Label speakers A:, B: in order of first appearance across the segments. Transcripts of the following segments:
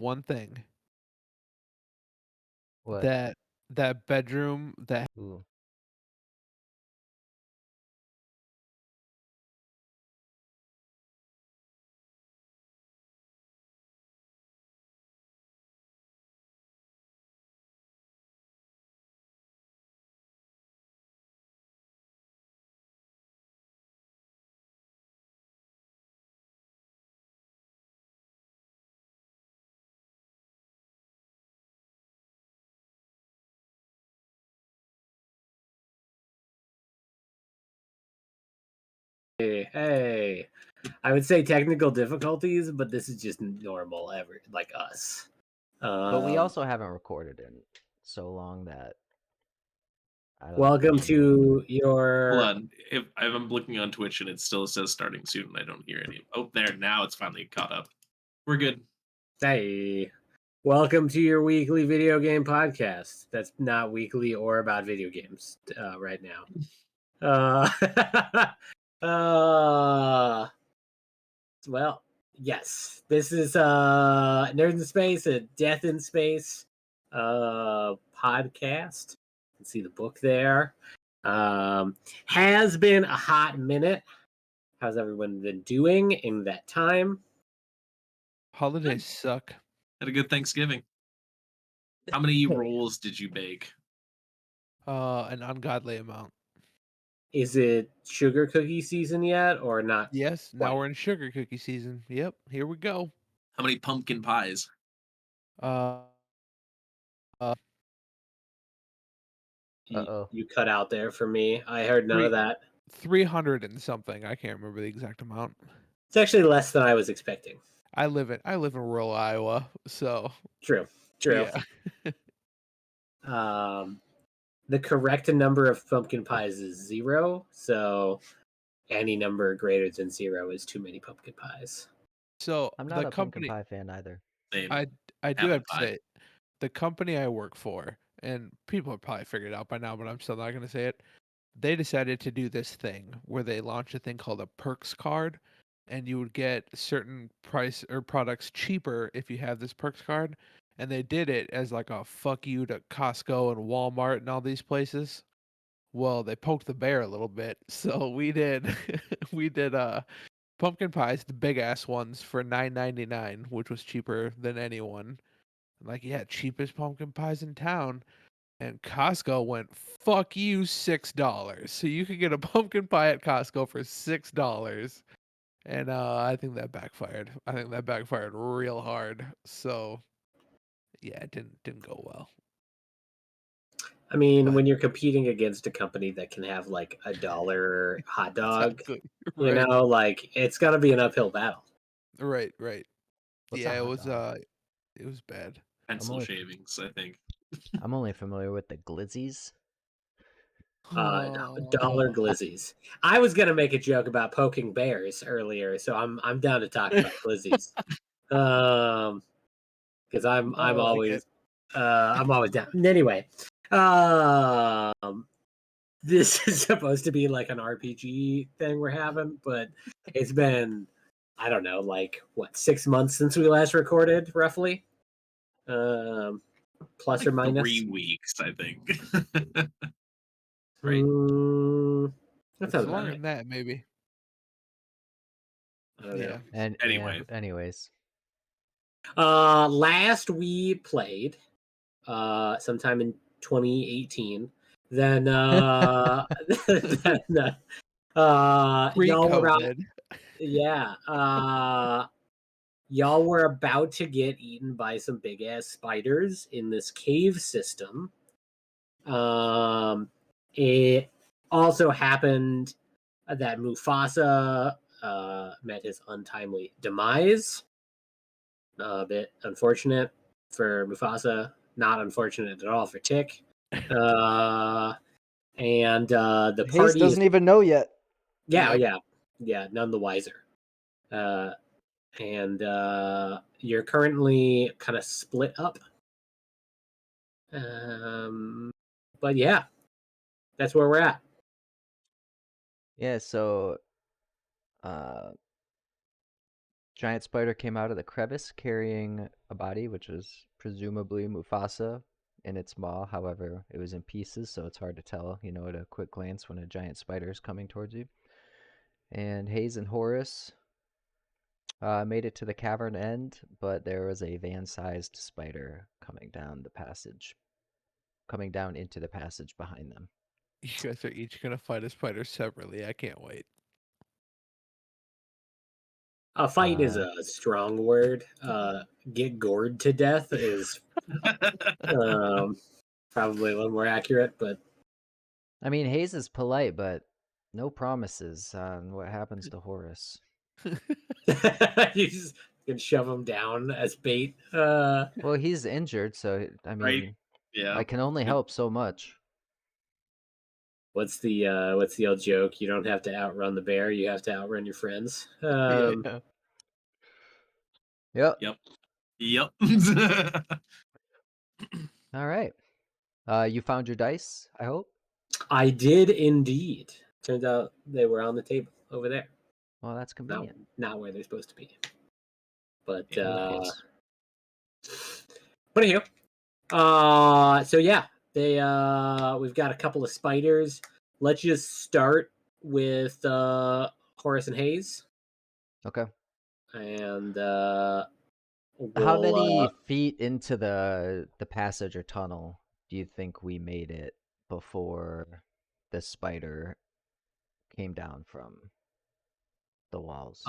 A: one thing.
B: What?
A: That bedroom that
B: Ooh.
C: Hey, I would say technical difficulties, but this is just normal, like us.
B: But we also haven't recorded in so long that
C: welcome to
D: Hold
C: your.
D: on. If I'm looking on Twitch and it still says starting soon, and I don't hear any. Oh, there. Now it's finally caught up. We're good.
C: Hey, welcome to your weekly video game podcast. That's not weekly or about video games right now. Well, yes, this is Nerds in Space, a Death in Space podcast. You can see the book there. Has been a hot minute. How's everyone been doing in that time?
A: holidays suck.
D: Had a good Thanksgiving. How many rolls did you bake?
A: An ungodly amount.
C: Is it sugar cookie season yet, or not?
A: Yes, now
C: Quite.
A: we're in sugar cookie season. Yep, here we go.
D: How many pumpkin pies?
A: Uh,
C: You cut out there for me. I heard none of that.
A: 300 and something. I can't remember the exact amount.
C: It's actually less than I was expecting.
A: I live in rural Iowa, so
C: True.
A: yeah.
C: The correct number of pumpkin pies is 0, so any number greater than 0 is too many pumpkin pies.
A: So
B: I'm not a pumpkin pie fan either.
D: Same.
A: I do
D: Apple
A: have to
D: pie.
A: say, the company I work for, and people have probably figured it out by now, but I'm still not going to say it. They decided to do this thing where they launched a thing called a perks card, and you would get certain price or products cheaper if you have this perks card. And they did it as like a fuck you to Costco and Walmart and all these places. Well, they poked the bear a little bit, so we did pumpkin pies, the big ass ones for $9.99, which was cheaper than anyone. Like, yeah, cheapest pumpkin pies in town. And Costco went, fuck you, $6. So you could get a pumpkin pie at Costco for $6. And I think that backfired. I think that backfired real hard. So yeah, it didn't go well.
C: I mean,
A: But
C: when you're competing against a company that can have like $1 hot dog,
A: exactly.
C: you
A: Right.
C: know, like it's got to be an uphill battle.
A: Right.
B: What's
A: Yeah,
B: a
A: it
B: hot
A: was
B: dog?
A: it was bad.
D: Pencil
B: only-
D: shavings, I think.
B: I'm only familiar with the glizzies.
C: Dollar glizzies. I was gonna make a joke about poking bears earlier, so I'm down to talk about glizzies. Because I'm
A: I like it.
C: always down. Anyway, this is supposed to be like an RPG thing we're having, but it's been, I don't know, like what, 6 months since we last recorded, roughly. Plus
D: Like
C: or minus
D: 3 weeks, I think.
C: right. That
A: It's
C: sounds about
A: longer
C: right.
A: than that, maybe.
C: I don't know.
B: And
D: Anyway.
B: yeah, anyways,
C: Last we played, sometime in 2018. Then, then y'all were out.
A: Pre-COVID.
C: Yeah. Y'all were about to get eaten by some big ass spiders in this cave system. It also happened that Mufasa met his untimely demise. A bit unfortunate for Mufasa, not unfortunate at all for Tick. The
B: Haze
C: party
B: doesn't even know yet.
C: yeah, none the wiser. And you're currently kind of split up. But yeah, that's where we're at.
B: Yeah, so giant spider came out of the crevice carrying a body, which was presumably Mufasa in its maw. However, it was in pieces, so it's hard to tell, at a quick glance when a giant spider is coming towards you. And Haze and Horus made it to the cavern end, but there was a van-sized spider coming down into the passage behind them.
A: You guys are each gonna fight a spider separately. I can't wait.
C: A fight is a strong word. Get gored to death is probably a little more accurate, but
B: I mean, Haze is polite, but no promises on what happens to Horus.
C: you just can shove him down as bait.
B: Well, he's injured, so I mean,
D: Right. Yeah.
B: I can only help so much.
C: What's the old joke? You don't have to outrun the bear; you have to outrun your friends.
B: Yep.
D: Yep.
B: All right. You found your dice, I hope.
C: I did indeed. Turns out they were on the table over there.
B: Well, that's convenient.
C: Not where they're supposed to be. But
B: Yes.
C: but anywho, so yeah, we've got a couple of spiders. Let's just start with Horus and Haze,
B: Okay.
C: and
B: How many
C: we'll,
B: feet into the passage or tunnel do you think we made it before the spider came down from the walls?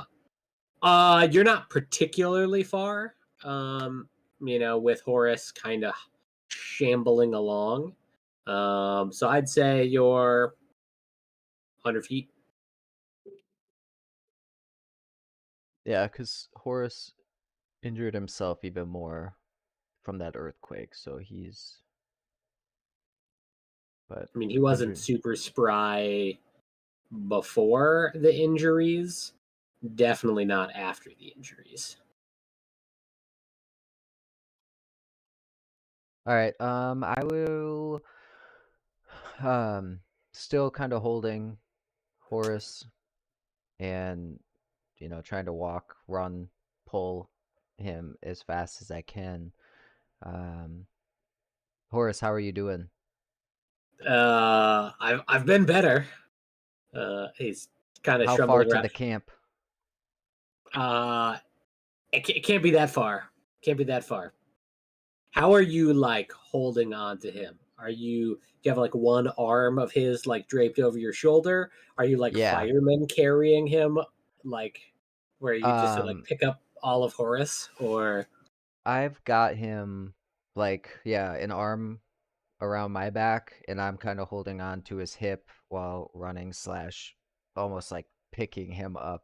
C: you're not particularly far. With Horus kind of shambling along. So I'd say you're 100 feet.
B: Yeah, because Horus injured himself even more from that earthquake, so he's. But
C: I mean, he wasn't
B: 100.
C: super spry before the injuries. Definitely not after the injuries.
B: All right. I will. Still kind of holding Horus and trying to walk, run, pull him as fast as I can. Horus, how are you doing?
C: I've been better. He's kind of
B: How far
C: shrumbling
B: to
C: around.
B: the camp?
C: It can't be that far. Can't be that far. How are you like holding on to him? Do you have like one arm of his like draped over your shoulder? Are you like
B: Yeah.
C: firemen carrying him, like where you just like
B: Um,
C: pick up all of Horus? Or
B: I've got him an arm around my back, and I'm kind of holding on to his hip while running / almost like picking him up,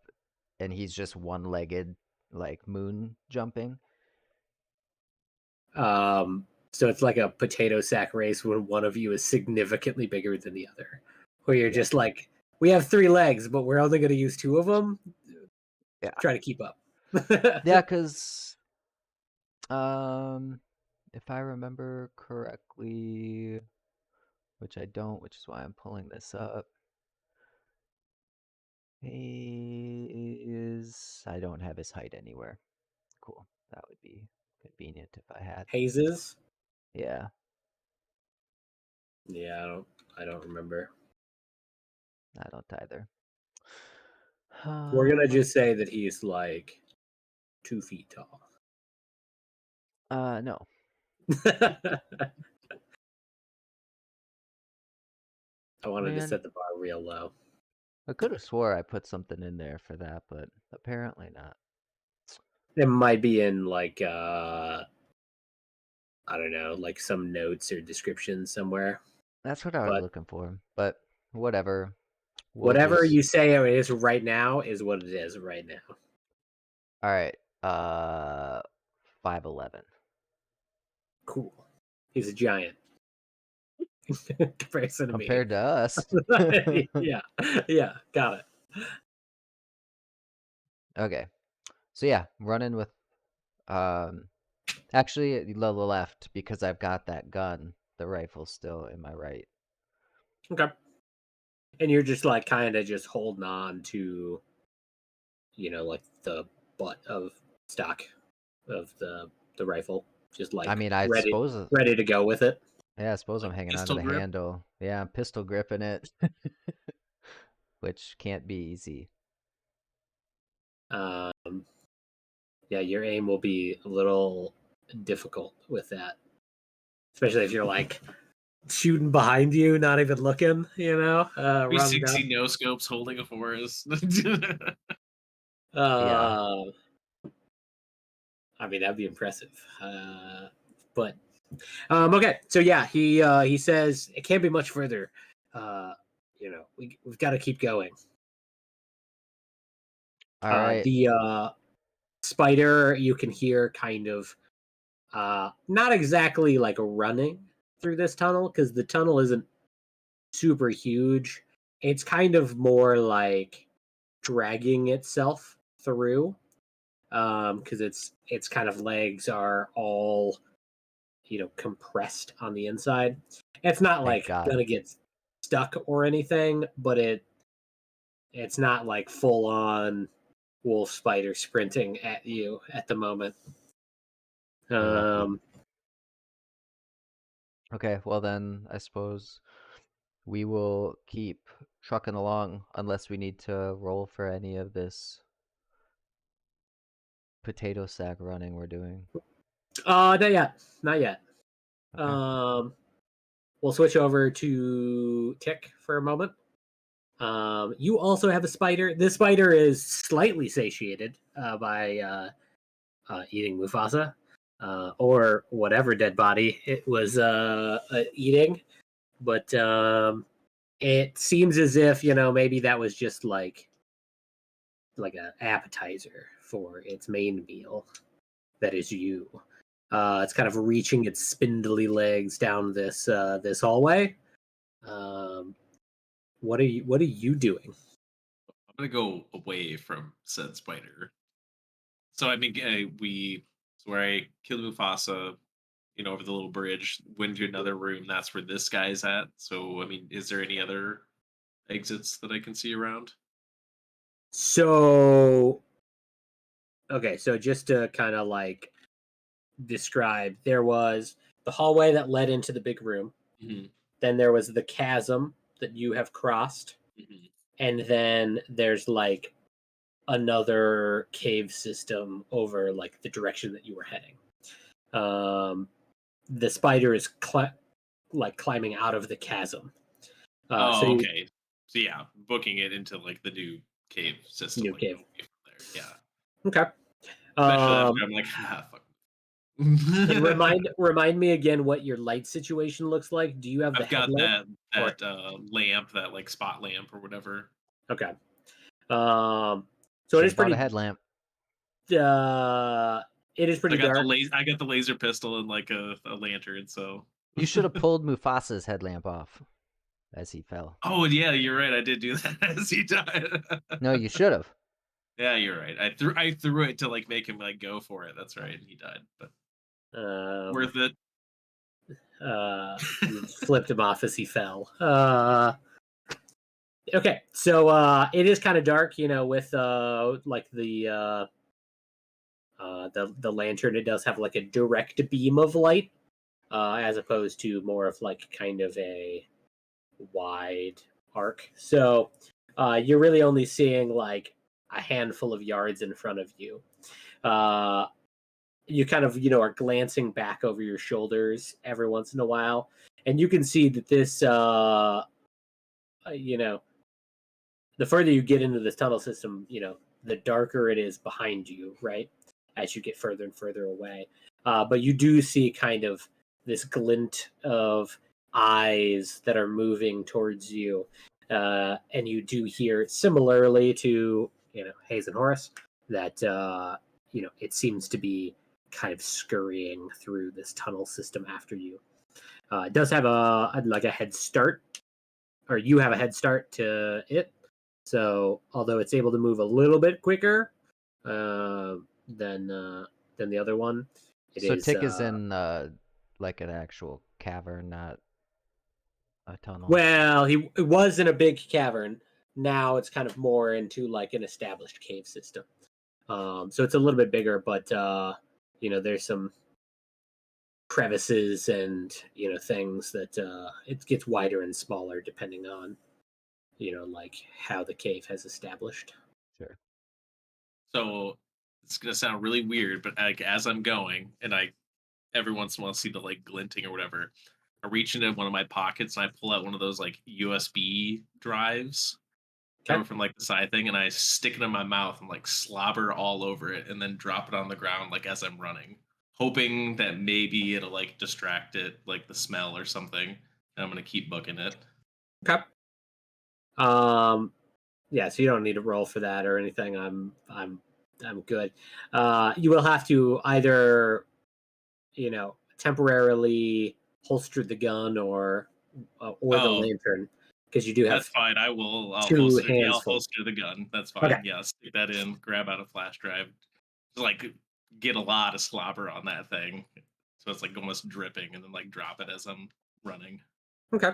B: and he's just one-legged, like moon jumping.
C: so it's like a potato sack race when one of you is significantly bigger than the other, where you're just like, we have 3 legs, but we're only going to use 2 of them.
B: Yeah.
C: Try to keep up.
B: Yeah, because if I remember correctly, which I don't, which is why I'm pulling this up, I don't have his height anywhere. Cool. That would be convenient if I had.
C: Hazes.
B: Yeah.
C: Yeah, I don't remember.
B: I don't either.
C: We're gonna just say that he's like 2 feet tall.
B: No.
C: I wanted to
B: Man,
C: set the bar real low.
B: I could have swore I put something in there for that, but apparently not.
C: It might be in like I don't know, like some notes or description somewhere.
B: That's what I was
C: But
B: looking for, but whatever. We'll
C: whatever
B: just.
C: you say it is right now is what it is right now.
B: All right. 5'11".
C: Cool. He's a giant. Comparison to me.
B: Compared to us.
C: Yeah, got it.
B: Okay. So yeah, running with actually the left because I've got that gun. The rifle's still in my right.
C: Okay. And you're just like kind of just holding on to, like the butt of stock of the rifle, just like
B: I mean, I
C: ready
B: suppose.
C: ready to go with it.
B: Yeah, I suppose I'm
D: Like
B: hanging onto
D: pistol
B: the
D: grip?
B: handle. Yeah, I'm pistol gripping it, which can't be easy.
C: Um, yeah, your aim will be a little difficult with that, especially if you're like shooting behind you, not even looking. You know, running up.
D: 360 no scopes holding a Horus.
B: Yeah.
C: I mean, that'd be impressive. But okay, so yeah, he says it can't be much further. You know, we've got to keep going.
B: All right.
C: The spider you can hear kind of not exactly like running through this tunnel because the tunnel isn't super huge. It's kind of more like dragging itself through because its kind of legs are all compressed on the inside. It's not
B: Thank
C: like
B: God.
C: gonna get stuck or anything, but it's not like full on wolf spider sprinting at you at the moment.
B: You're lucky.
C: Um,
B: Okay, well then, I suppose we will keep trucking along unless we need to roll for any of this potato sack running we're doing.
C: not yet, not yet.
B: Okay.
C: We'll switch over to Tick for a moment. You also have a spider. This spider is slightly satiated by eating Mufasa or whatever dead body it was eating. But it seems as if maybe that was just like an appetizer for its main meal. That is you. It's kind of reaching its spindly legs down this hallway. What are you doing?
D: I'm gonna go away from said spider. So I mean, where I killed Mufasa, over the little bridge, went to another room. That's where this guy's at. So I mean, is there any other exits that I can see around?
C: So okay, so just to kind of like describe, there was the hallway that led into the big room.
D: Hmm.
C: Then there was the chasm that you have crossed,
D: Hmm.
C: and then there's like another cave system over like the direction that you were heading. The spider is climbing out of the chasm. So
D: Oh,
C: you
D: okay. So yeah, booking it into like the new cave system
C: new
D: when you
C: cave.
D: go away from there. Yeah.
C: Okay.
D: Especially after
C: Um,
D: I'm like, fuck.
C: and remind me again what your light situation looks like. Do you have the
D: I've got
C: headlamp? Or
D: lamp, that like spot lamp or whatever.
C: okay. So
B: Should have bought a headlamp.
C: uh it is
D: I
C: pretty
D: got
C: dark.
D: I got the laser pistol and like a lantern. So.
B: You should have pulled Mufasa's headlamp off as he fell.
D: Oh yeah, you're right. I did do that as he died.
B: No, you should have.
D: Yeah, you're right. I threw it to like make him like go for it. That's right. And he died, but
C: Um,
D: worth it.
C: you flipped him off as he fell. Okay, so it is kind of dark, with like the lantern. It does have like a direct beam of light, as opposed to more of like kind of a wide arc. So you're really only seeing like a handful of yards in front of you. You kind of are glancing back over your shoulders every once in a while, and you can see that this the further you get into this tunnel system, the darker it is behind you, right? As you get further and further away. But you do see kind of this glint of eyes that are moving towards you. And you do hear, similarly to, Haze and Horus, that, it seems to be kind of scurrying through this tunnel system after you. It does have a head start, or you have a head start to it. So although it's able to move a little bit quicker than the other one, it
B: So
C: is
B: Tick is in like an actual cavern, not a tunnel.
C: well, it was in a big cavern. Now it's kind of more into like an established cave system. So it's a little bit bigger, but there's some crevices and things that it gets wider and smaller depending on like how the cave has established.
B: Sure.
D: So it's gonna sound really weird, but like as I'm going, and I every once in a while see the like glinting or whatever, I reach into one of my pockets and I pull out one of those like USB drives
C: Okay.
D: from like the side thing, and I stick it in my mouth and like slobber all over it, and then drop it on the ground like as I'm running, hoping that maybe it'll like distract it, like the smell or something. And I'm gonna keep booking it.
C: Okay. Yeah, so you don't need to roll for that or anything. I'm good. You will have to either temporarily holster the gun or the
D: Oh,
C: lantern because you do have
D: that's fine. I'll
C: two
D: holster. Yeah,
C: hands
D: I'll
C: full.
D: holster the gun. That's
C: Okay.
D: fine. Yeah, stick that in. Grab out a flash drive. Like get a lot of slobber on that thing, so it's like almost dripping, and then like drop it as I'm running.
C: Okay.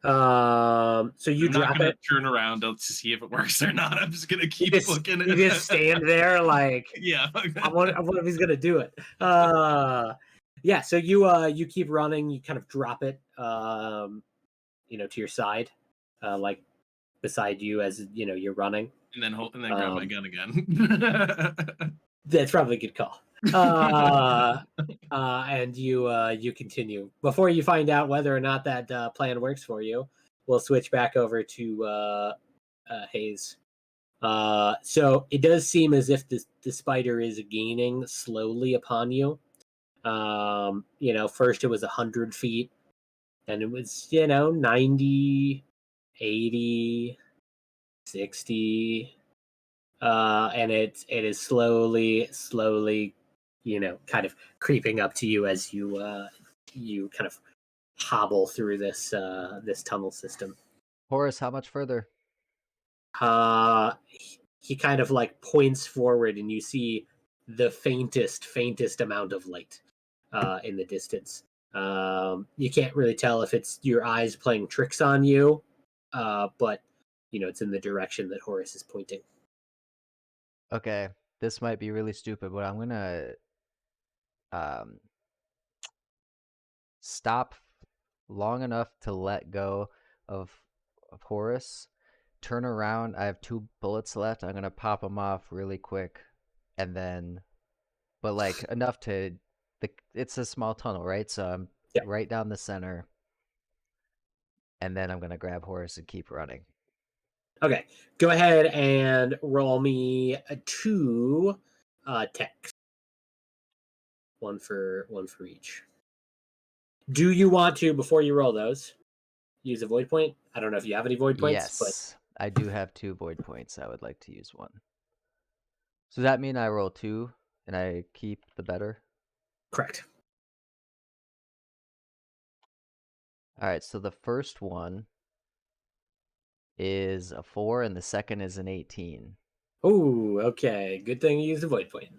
C: So you
D: I'm not
C: drop
D: gonna
C: it.
D: turn around to see if it works or not. I'm just gonna keep booking
C: You
D: it.
C: just stand there like
D: Yeah.
C: I wonder if he's gonna do it. Yeah. So you keep running. You kind of drop it, to your side, like beside you as you're running.
D: And then grab my
C: Um,
D: gun again.
C: that's probably a good call. And you continue. Before you find out whether or not that plan works for you, we'll switch back over to Haze. So it does seem as if the spider is gaining slowly upon you. First it was 100 feet, and it was 90, 80, 60, and it is slowly kind of creeping up to you as you kind of hobble through this tunnel system.
B: Horus, how much further?
C: He kind of like points forward, and you see the faintest amount of light in the distance. You can't really tell if it's your eyes playing tricks on you, but it's in the direction that Horus is pointing.
B: Okay, this might be really stupid, but I'm gonna um, stop long enough to let go of Horus. Turn around. I have 2 bullets left. I'm gonna pop them off really quick, and then, but like enough to it's a small tunnel, right? So I'm
C: Yeah.
B: right down the center, and then I'm gonna grab Horus and keep running.
C: Okay, go ahead and roll me 2 techs. One for each. Do you want to, before you roll those, use a void point? I don't know if you have any void points, but
B: Yes, I do have 2 void points. I would like to use 1. So does that mean I roll 2 and I keep the better?
C: correct.
B: All right, so the first one is a 4 and the second is an 18.
C: Oh, okay. Good thing you used a void point.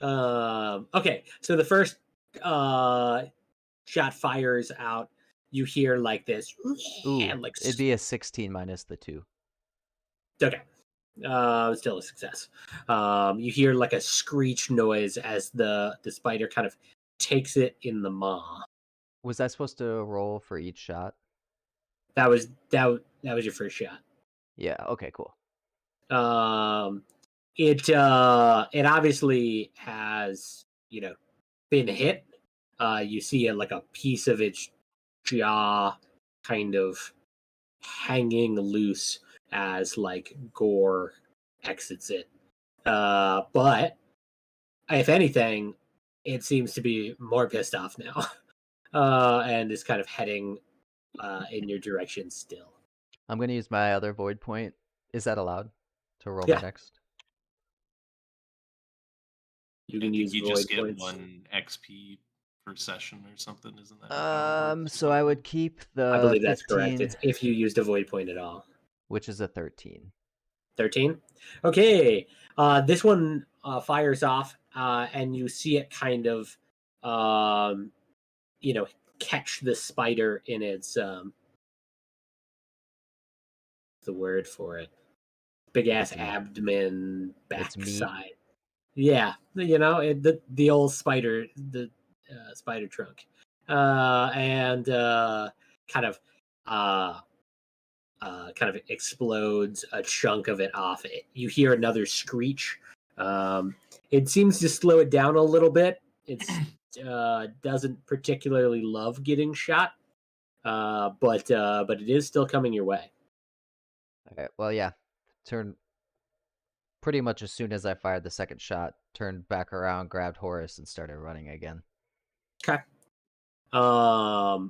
C: Okay, so the first shot fires out. You hear like this,
B: Ooh,
C: and like
B: it'd be a 16 minus the 2.
C: okay. Still a success. You hear like a screech noise as the spider kind of takes it in the maw.
B: Was I supposed to roll for each shot?
C: That was your first shot.
B: Yeah, okay, cool.
C: It obviously has been hit. You see it like a piece of its jaw kind of hanging loose as like gore exits it. But if anything, it seems to be more pissed off now, and is kind of heading in your direction still.
B: I'm going to use my other void point. Is that allowed to roll my
C: Yeah.
B: next?
C: You
D: I
C: can
D: think
C: use
D: you
C: void
D: just get
C: points.
D: 1 XP per session or something, isn't that how it works?
B: So I would keep
C: I
B: the
C: believe that's correct.
B: 15,
C: It's if you used a void point at all.
B: which is a 13.
C: 13. Okay. This one fires off, and you see it kind of, catch the spider in its, the word for it. big ass
B: It's
C: abdomen,
B: it's meat.
C: backside. Yeah, the old spider, the spider trunk, and kind of uh, kind of explodes a chunk of it off it. You hear another screech. It seems to slow it down a little bit. It's doesn't particularly love getting shot, but it is still coming your way.
B: Okay, well, yeah. Turn pretty much as soon as I fired the second shot, turned back around, grabbed Horus, and started running again.
C: Okay. Yeah,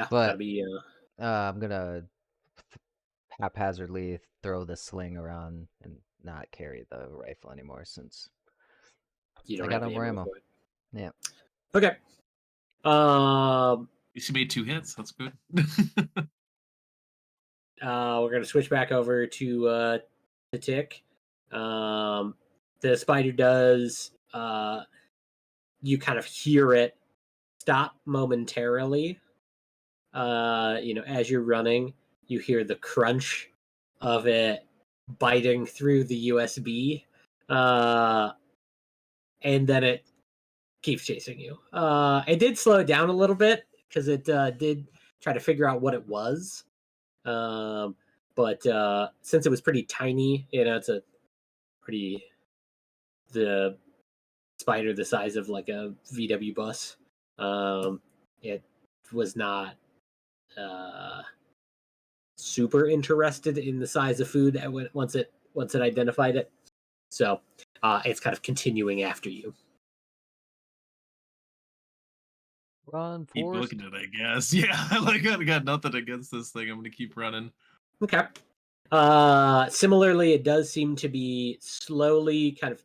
C: that'd
B: But
C: be.
B: I'm gonna haphazardly throw the sling around and not carry the rifle anymore since
C: You
B: I
C: don't
B: got
C: have
B: no
C: the
B: more
C: ammo
B: ammo.
C: for it.
B: Yeah.
C: Okay.
D: You made 2 hits. That's good.
C: We're gonna switch back over to Tick. The spider does. You kind of hear it stop momentarily. As you're running, you hear the crunch of it biting through the USB, and then it keeps chasing you. It did slow it down a little bit because it did try to figure out what it was. Um, but since it was pretty tiny, it's a pretty the spider the size of like a VW bus. It was not super interested in the size of food once it identified it. So it's kind of continuing after you.
B: Run,
D: Keep
B: Forrest.
D: booking it, I guess. Yeah, I got nothing against this thing. I'm gonna keep running.
C: Okay. Similarly, it does seem to be slowly kind of.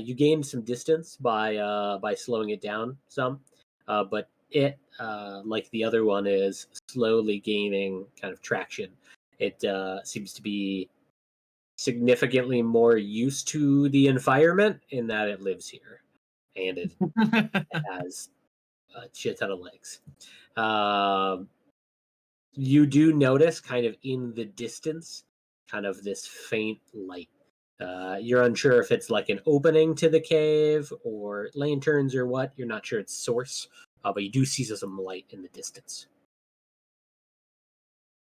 C: You gained some distance by slowing it down some, but it, like the other one, is slowly gaining kind of traction. It seems to be significantly more used to the environment in that it lives here, and it has a shit ton of legs. Um, you do notice kind of in the distance kind of this faint light. You're unsure if it's like an opening to the cave or lanterns or what. You're not sure its source, but you do see some light in the distance.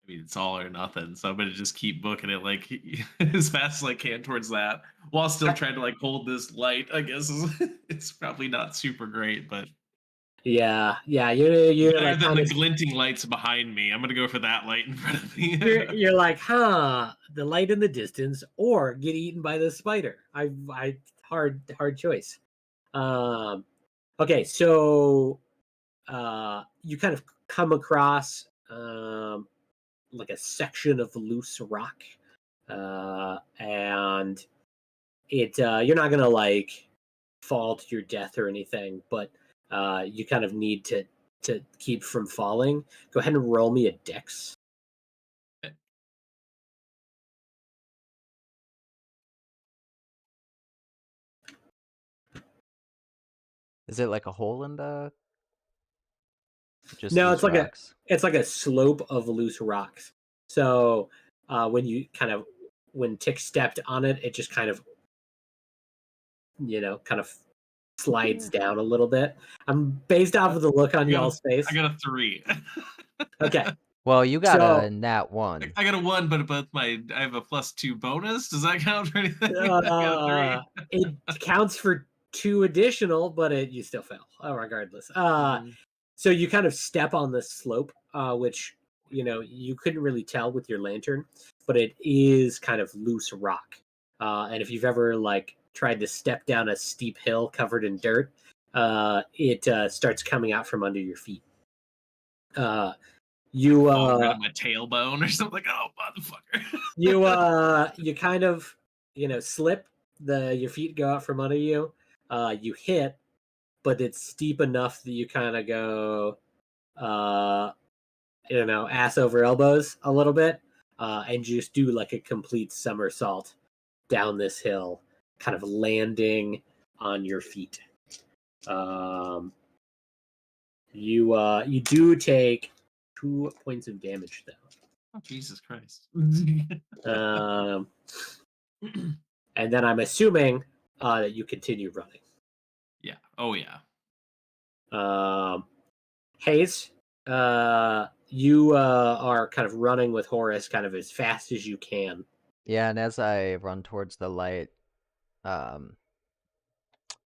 D: I mean, it's all or nothing. So I'm gonna just keep booking it like as fast as I can towards that, while still trying to like hold this light. I guess it's probably not super great, but
C: Yeah, you're
D: better
C: like
D: than
C: kind
D: the
C: of
D: glinting lights behind me. I'm gonna go for that light in front of me.
C: you're like, huh, the light in the distance, or get eaten by the spider. I hard choice. Um, okay, so you kind of come across like a section of loose rock, and you're not gonna like fall to your death or anything, but you kind of need to keep from falling. Go ahead and roll me a dex.
B: Is it like a hole in the just
C: No,
B: loose rocks?
C: it's like a slope of loose rocks. So when Tick stepped on it, it just kind of kind of slides down a little bit. I'm based off of the look on y'all's face.
D: I got a 3.
C: Okay,
B: Well, you got
C: so
B: a nat 1.
D: I got a 1, but I have a +2 bonus. Does that count for anything? I got a 3.
C: it counts for 2 additional, but you still fail regardless.
B: Mhm.
C: So you kind of step on this slope, which you couldn't really tell with your lantern, but it is kind of loose rock. And if you've ever like tried to step down a steep hill covered in dirt, it starts coming out from under your feet. You
D: Fall right on my tailbone or something. Like, oh motherfucker.
C: you kind of slip, your feet go out from under you. You hit, but it's steep enough that you kind of go ass over elbows a little bit, and just do like a complete somersault down this hill, kind of landing on your feet. You do take 2 points of damage though.
D: Oh, Jesus Christ.
C: Um, and then I'm assuming that you continue running.
D: Yeah. Oh, yeah.
C: Haze, you are kind of running with Horus kind of as fast as you can.
B: Yeah, and as I run towards the light, um,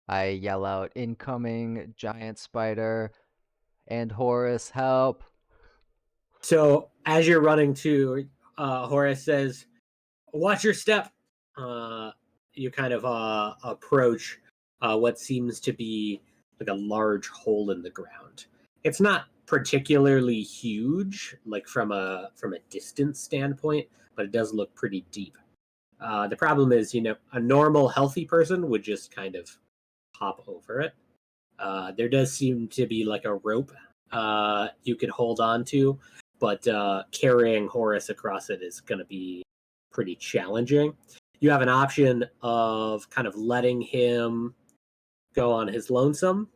B: I yell out, "Incoming giant spider and Horus, help!"
C: So as you're running to, Horus says, "Watch your step." You kind of approach what seems to be like a large hole in the ground. It's not particularly huge, like from a distance standpoint, but it does look pretty deep. The problem is, a normal healthy person would just kind of hop over it. There does seem to be like a rope you could hold on to, but carrying Horus across it is going to be pretty challenging. You have an option of kind of letting him go on his lonesome.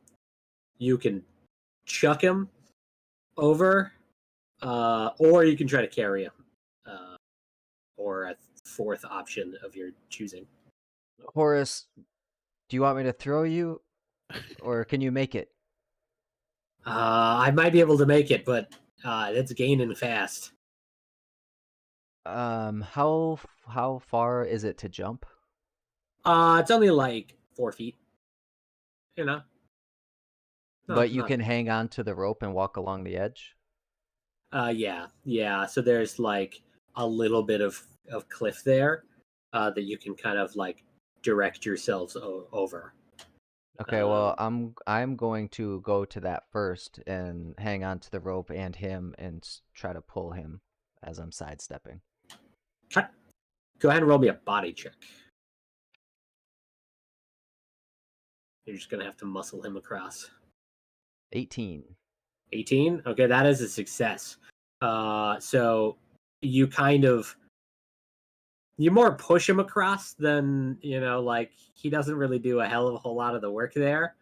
C: You can chuck him over, or you can try to carry him, or a fourth option of your choosing.
B: Horus, do you want me to throw you, or can you make it?
C: I might be able to make it, but it's gaining fast.
B: How far is it to jump?
C: It's only like 4 feet. You know,
B: But you
C: not.
B: can hang on to the rope and walk along the edge?
C: Yeah. So there's like a little bit of cliff there that you can kind of like direct yourselves over.
B: Okay, well,
C: Um,
B: I'm going to go to that first and hang on to the rope and him and try to pull him as I'm sidestepping.
C: Go ahead and roll me a body check. You're just gonna have to muscle him across.
B: 18.
C: 18. Okay, that is a success. So you kind of you more push him across than like he doesn't really do a hell of a whole lot of the work there.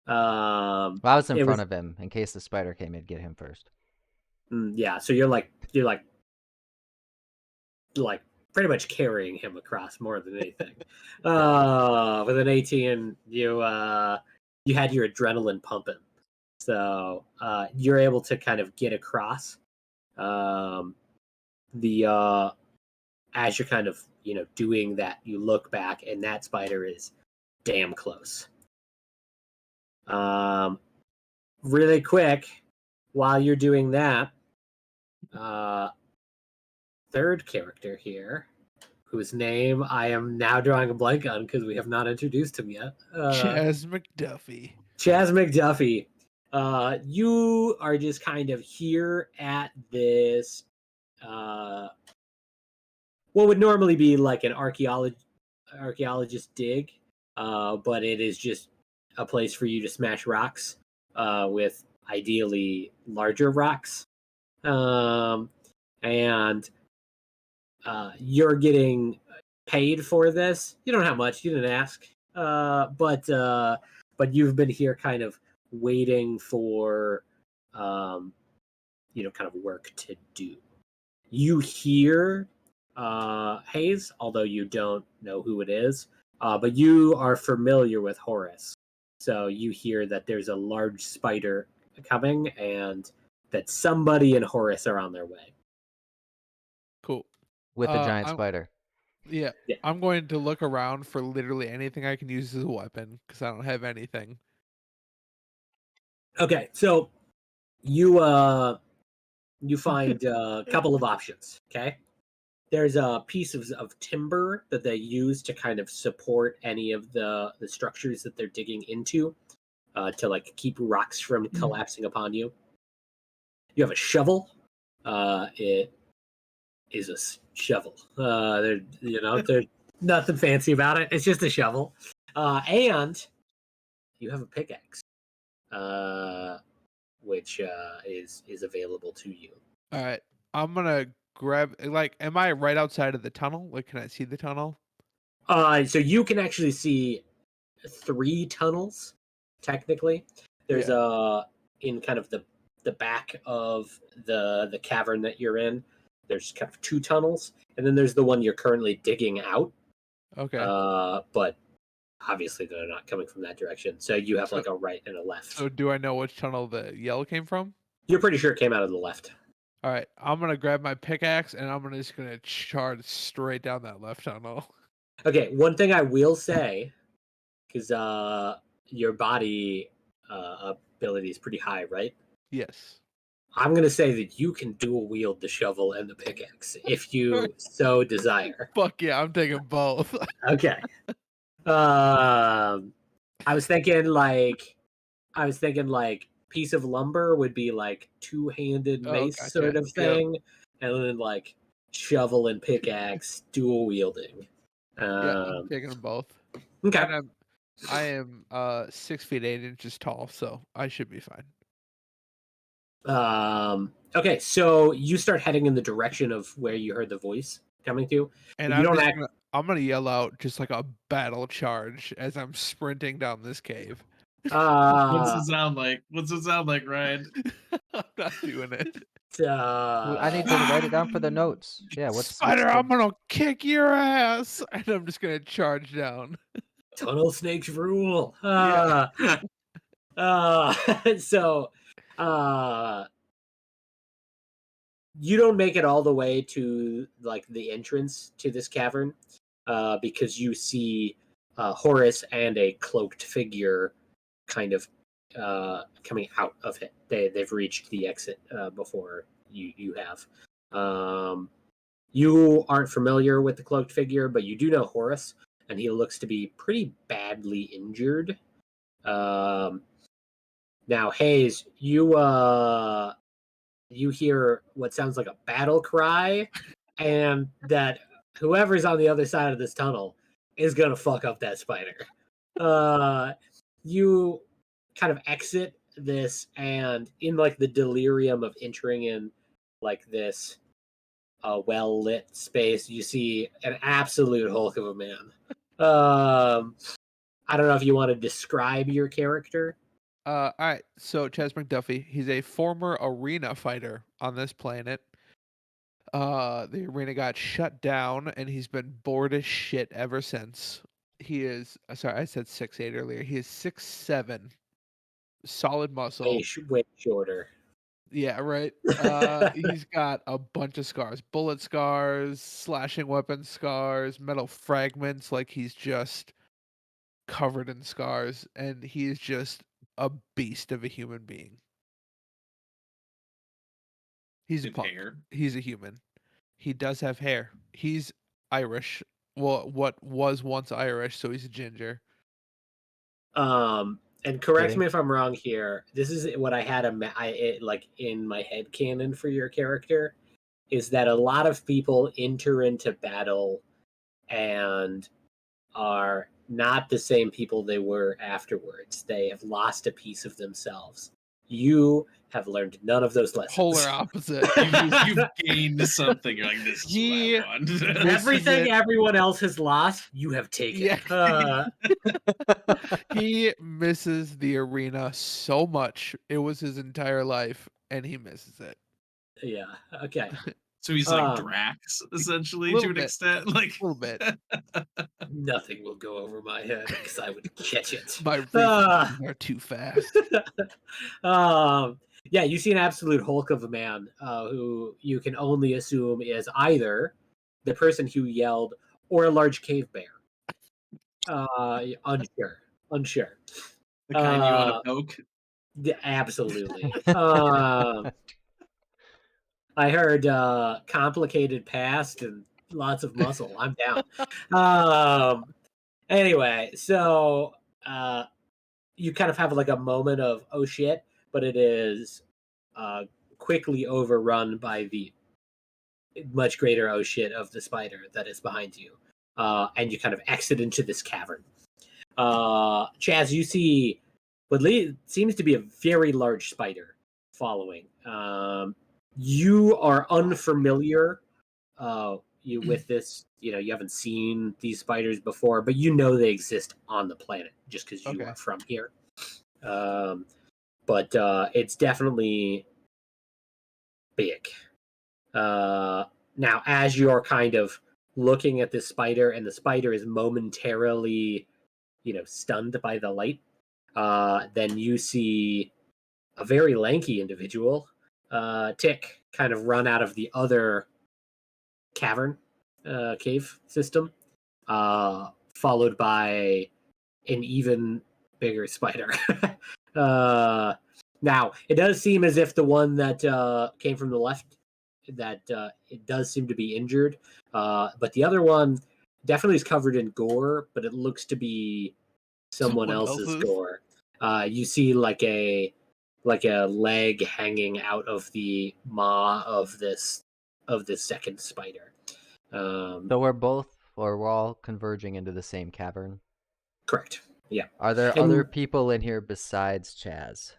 B: Well, I was in
C: It
B: front
C: was
B: of him in case the spider came in, get him first.
C: yeah. So you're like pretty much carrying him across more than anything. With an 18, you had your adrenaline pumping, so you're able to kind of get across. The as you're kind of doing that, you look back and that spider is damn close. Really quick, while you're doing that, third character here, whose name I am now drawing a blank on because we have not introduced him yet.
A: Chaz McDuffie.
C: Chaz McDuffie. You are just kind of here at this, what would normally be like an archaeologist dig, but it is just a place for you to smash rocks with ideally larger rocks. And you're getting paid for this. You don't have much. You didn't ask, but you've been here kind of waiting for, kind of work to do. You hear Haze, although you don't know who it is, but you are familiar with Horus. So you hear that there's a large spider coming and that somebody and Horus are on their way.
A: Cool.
B: With the giant
A: I'm,
B: spider.
A: yeah,
C: Yeah.
A: I'm going to look around for literally anything I can use as a weapon because I don't have anything.
C: Okay, so you find a couple of options. Okay, there's a piece of timber that they use to kind of support any of the structures that they're digging into, to like keep rocks from collapsing upon you. You have a shovel. It is a shovel. There's nothing fancy about it. It's just a shovel. And you have a pickaxe, which is available to you.
A: All right, I'm gonna grab. Like, am I right outside of the tunnel? Like, can I see the tunnel?
C: So you can actually see 3 tunnels, technically. There's
A: Yeah.
C: in kind of the back of the cavern that you're in. there's kind of 2 tunnels, and then there's the one you're currently digging out.
A: Okay.
C: But obviously they're not coming from that direction. So you have like a right and a left.
A: So do I know which tunnel the yell came from?
C: You're pretty sure it came out of the left.
A: All right, I'm gonna grab my pickaxe and I'm just gonna charge straight down that left tunnel.
C: Okay, one thing I will say, because your body ability is pretty high, right?
A: Yes.
C: I'm gonna say that you can dual wield the shovel and the pickaxe if you so desire.
A: Fuck yeah, I'm taking both.
C: Okay. I was thinking like piece of lumber would be like 2-handed
A: Oh,
C: mace
A: gotcha.
C: sort of
A: Yep.
C: thing, and then like shovel and pickaxe dual wielding.
A: Yeah, I'm taking them both.
C: Okay.
A: And I am 6 feet 8 inches tall, so I should be fine.
C: Okay, so you start heading in the direction of where you heard the voice coming to.
A: And
C: You don't act.
A: I'm gonna yell out just like a battle charge as I'm sprinting down this cave.
D: What's it sound like? What's it sound like, Ryan?
A: I'm not doing it.
B: I need to write it down for the notes. Yeah, what's
A: Spider?
B: the...
A: I'm gonna kick your ass, and I'm just gonna charge down.
C: Tunnel snakes rule.
A: Yeah.
C: So, you don't make it all the way to like the entrance to this cavern, because you see Horus and a cloaked figure kind of coming out of it. They've reached the exit before you have. You aren't familiar with the cloaked figure, but you do know Horus, and he looks to be pretty badly injured. Now, Haze, you hear what sounds like a battle cry, and that whoever's on the other side of this tunnel is gonna fuck up that spider. You kind of exit this, and in like the delirium of entering in like this well lit space, you see an absolute hulk of a man. I don't know if you want to describe your character.
A: All right. So Chaz McDuffie, he's a former arena fighter on this planet. The arena got shut down, and he's been bored as shit ever since. He is sorry, I said 6'8" earlier. He is 6'7", solid muscle.
C: Way shorter.
A: Yeah, right. He's got a bunch of scars, bullet scars, slashing weapon scars, metal fragments. Like he's just covered in scars, and he's just a beast of a human being. He's a
D: Good
A: punk.
D: hair.
A: He's a human. He does have hair. He's Irish. Well, what was once Irish, so he's a ginger.
C: And correct
B: Fitting.
C: me if I'm wrong here. This is what I had like in my head canon for your character, is that a lot of people enter into battle and are not the same people they were afterwards. They have lost a piece of themselves. You have learned none of those lessons.
A: Polar opposite.
D: You've gained something. You're like, this is what I want.
C: Everything everyone else has lost, you have taken.
A: Yeah. He misses the arena so much. It was his entire life, and he misses it.
C: Yeah. Okay.
D: So he's like Drax, essentially, to
A: little
D: an
A: bit.
D: extent. Like
A: A little bit.
C: Nothing will go over my head because I would catch it.
A: My reflexes are too fast.
C: Yeah, you see an absolute hulk of a man who you can only assume is either the person who yelled or a large cave bear. Unsure.
D: the kind you want to poke.
C: Yeah, absolutely. I heard complicated past and lots of muscle. I'm down. Anyway, so you kind of have like a moment of oh shit, but it is quickly overrun by the much greater oh shit of the spider that is behind you. And you kind of exit into this cavern. Chaz, you see what seems to be a very large spider following. You are unfamiliar with this. You know, you haven't seen these spiders before, but you know they exist on the planet just because you are from here. But it's definitely big. Now, as you're kind of looking at this spider, and the spider is momentarily, stunned by the light, then you see a very lanky individual, Tick, kind of run out of the other cavern, cave system, followed by an even bigger spider. Now, it does seem as if the one that came from the left, that it does seem to be injured, but the other one definitely is covered in gore, but it looks to be someone else's gore. You see like a leg hanging out of the maw of this second spider.
B: So we're all converging into the same cavern.
C: Correct. Yeah.
B: Are there other people in here besides Chaz?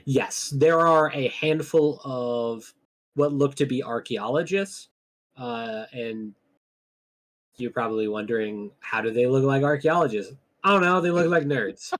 C: Yes, there are a handful of what look to be archaeologists, and you're probably wondering, how do they look like archaeologists? I don't know. They look like nerds.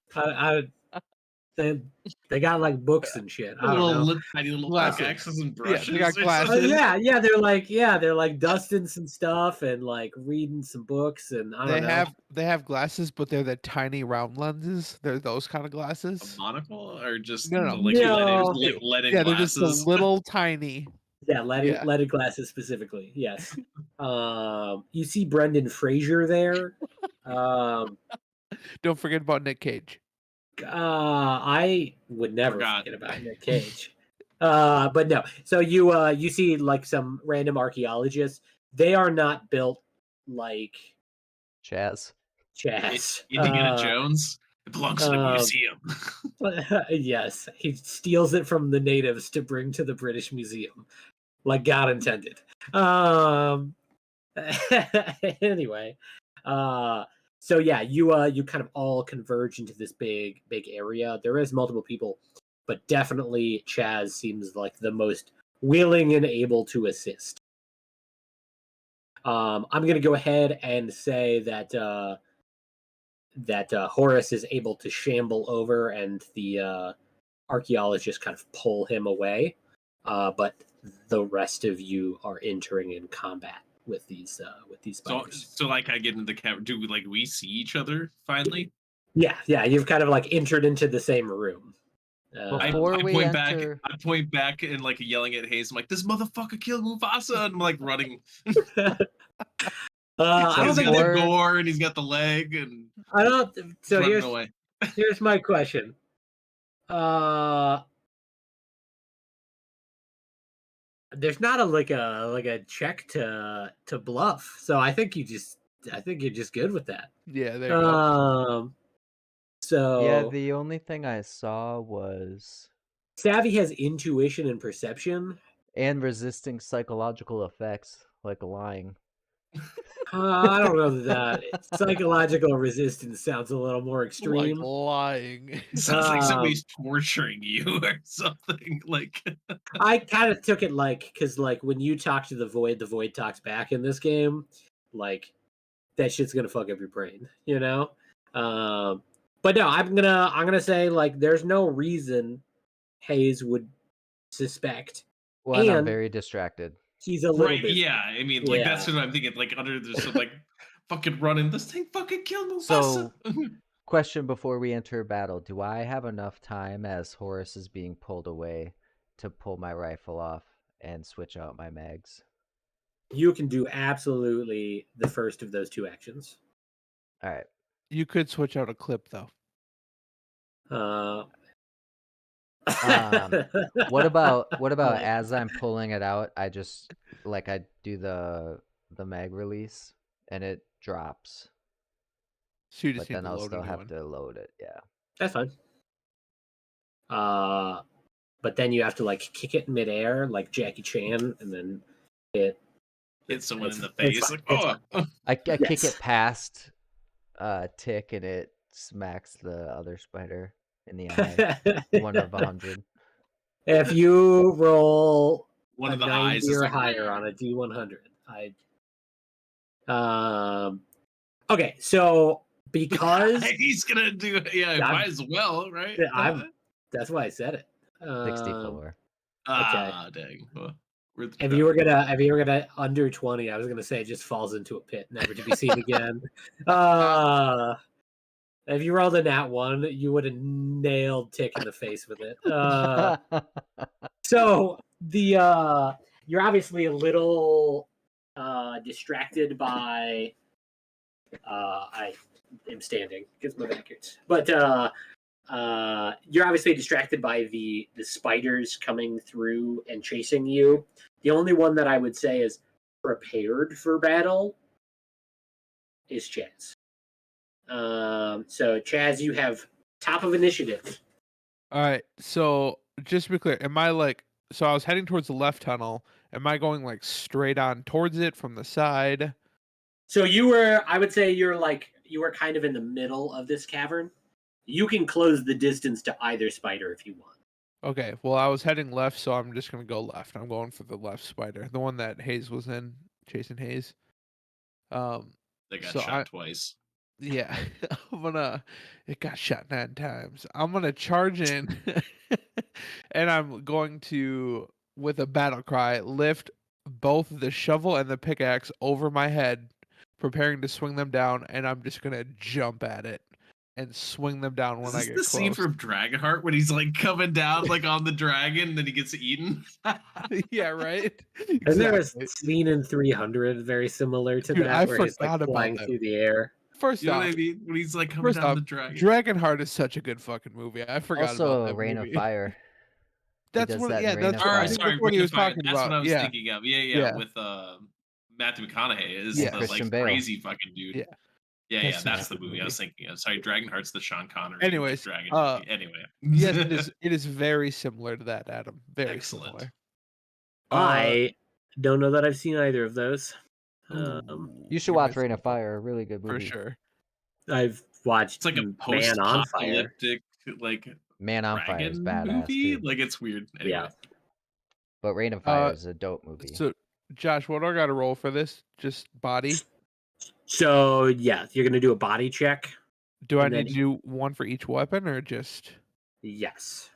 C: They got like books and shit. I don't know.
D: Tiny little
A: Glasses.
D: pickaxes and
A: Yeah,
D: brushes.
A: they got
D: or
A: glasses.
D: something.
C: They're like dusting some stuff and like reading some books, and I don't know.
A: They have glasses, but they're the tiny round lenses. They're those kind of
D: A
A: glasses.
D: monocle or just
A: No,
D: like
C: No.
D: leaded
A: Yeah, they're just a
D: glasses.
A: little tiny.
C: Yeah, leaded glasses specifically. Yes. You see Brendan Fraser there.
A: Don't forget about Nick Cage.
C: I would never
D: Forgot.
C: forget about Nick Cage. But no. So you see like some random archaeologists. They are not built like
B: Chaz.
C: Chaz.
D: Indiana Jones. It belongs in a museum.
C: Yes, he steals it from the natives to bring to the British Museum, like God intended. Anyway, so yeah, you kind of all converge into this big area. There is multiple people, but definitely Chaz seems like the most willing and able to assist. I'm going to go ahead and say that Horus is able to shamble over, and the archaeologists kind of pull him away. But the rest of you are entering in combat with these spiders.
D: So like I get into the cavern. Do we see each other finally?
C: Yeah, you've kind of like entered into the same room.
D: I
B: Before we
D: point
B: enter-
D: back. I point back and like yelling at Haze. I'm like, "This motherfucker killed Mufasa!" And I'm like running.
C: I don't
D: He's
C: think
D: got the
B: before-
D: gore and he's got the leg and
C: I don't. So
D: running away.
C: here's my question. There's not a check to bluff, so I think you're just good with that.
A: Yeah, there you go.
C: So
B: Yeah, the only thing I saw was
C: Savvy has intuition and perception.
B: and resisting psychological effects, like lying.
C: I don't know that psychological resistance sounds a little more
A: Like
C: extreme.
A: lying.
D: It sounds like somebody's torturing you or something. Like
C: I kind of took it because when you talk to the void talks back in this game. Like that shit's gonna fuck up your brain, But no, I'm gonna say there's no reason Haze would suspect.
B: Well, and I'm
C: And
B: very distracted.
C: he's a little bit.
D: yeah. I mean, that's what I'm thinking. Like under there's some fucking running. This thing fucking killed Mufasa.
B: So, question before we enter battle: do I have enough time as Horus is being pulled away to pull my rifle off and switch out my mags?
C: You can do absolutely the first of those two actions.
B: All right.
A: You could switch out a clip though.
B: What about as I'm pulling it out, I just I do the mag release and it drops,
A: So you
B: but
A: just need
B: then
A: to
B: I'll
A: load a
B: still
A: new
B: have
A: one.
B: to load it. Yeah.
C: That's fine. But then you have to kick it in midair like Jackie Chan, and then
D: Hit someone in the face.
C: fine,
D: Like, oh.
B: I kick
C: Yes.
B: it past Tick and it smacks the other spider in the eye. 1 of 100.
C: If you roll
D: One
C: a
D: of the
C: 90
D: eyes is
C: or
D: like
C: higher on a D100, okay, so because
D: he's gonna do. Yeah, might as well, right?
C: that's why I said it.
B: 64.
D: Ah, dang. Well, Worth a
C: If
D: try.
C: you were gonna under 20, I was gonna say it just falls into a pit, never to be seen again. If you rolled a nat 1, you would have nailed Tick in the face with it. So the you're obviously a little distracted by I am standing because my back hurts. But you're obviously distracted by the spiders coming through and chasing you. The only one that I would say is prepared for battle is Chaz. So Chaz, you have top of initiative.
A: All right. So just to be clear, am I like? So I was heading towards the left tunnel. Am I going like straight on towards it from the side?
C: So I would say you were kind of in the middle of this cavern. You can close the distance to either spider if you want.
A: Okay. Well, I was heading left, so I'm just gonna go left. I'm going for the left spider, the one that Hayes was in, chasing Hayes.
D: They got
A: So
D: shot twice.
A: yeah, it got shot 9 times. I'm gonna charge in and I'm going to, with a battle cry, lift both the shovel and the pickaxe over my head, preparing to swing them down, and I'm just gonna jump at it and swing them down
D: Is
A: when I
D: this
A: get
D: the scene
A: close.
D: from Dragonheart when he's like coming down like on the dragon, and then he gets eaten?
A: Yeah, right?
C: And there was
A: Exactly.
C: a scene in 300 very similar to
A: Dude,
C: that,
A: I
C: where he's like
A: forgot about
C: flying
A: that.
C: through the air.
A: First
D: You know what
A: off,
D: I mean? When he's like coming down the dragon.
A: Dragonheart is such a good fucking movie. I forgot about
B: Also,
A: that
B: Rain of
A: movie.
B: Fire.
A: That's
B: does
A: what,
B: that in
A: yeah,
B: Rain
A: that's
B: of
A: what I
D: Or
B: Fire.
A: think
D: sorry,
A: that's what
D: Ring
A: he
D: of
A: was
D: Fire.
A: talking
D: That's what
A: about.
D: I was
A: Yeah,
D: thinking of. Yeah,
A: yeah,
D: with Matthew McConaughey is
A: Yeah.
D: the
B: Christian
D: like
B: Bale.
D: crazy fucking dude.
A: yeah.
D: Yeah,
A: That's
D: that's
A: such a
D: the
A: good
D: movie I was thinking of. Sorry, Dragonheart's the Sean Connery like
A: Anyways,
D: dragon movie. Anyway.
A: yes, it is very similar to that, Adam. Very
D: Excellent.
A: similar.
C: I don't know that I've seen either of those.
B: You should
A: you're
B: watch
A: missing
B: Rain of
A: out,
B: Fire. A really good
A: for
B: movie.
A: sure.
C: I've watched
D: It's like a
C: Man on Fire.
D: post-apocalyptic like
B: Man on Fire is
D: dragon
B: badass
D: movie.
B: too.
D: Like it's weird. Anyway.
C: Yeah.
B: But Rain of Fire
A: Uh,
B: is a dope movie.
A: So, Josh, what do I got to roll for this? Just body?
C: So yeah, you're gonna do a body check.
A: Do I
C: And then
A: need to do one for each weapon, or just
C: Yes.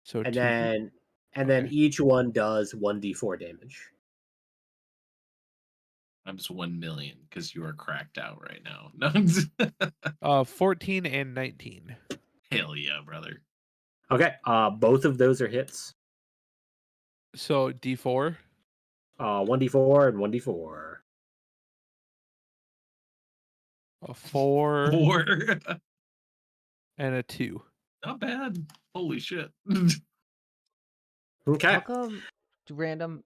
A: so
C: And
A: 2?
C: then
A: Okay.
C: each one does 1d4 damage.
D: I'm just 1 million because you are cracked out right now. No.
A: 14 and 19.
D: Hell yeah, brother.
C: Okay. Both of those are hits.
A: So D4.
C: 1d4 and 1d4.
A: A 4
D: 4.
A: and a 2.
D: Not bad. Holy shit.
C: Okay.
B: How come random?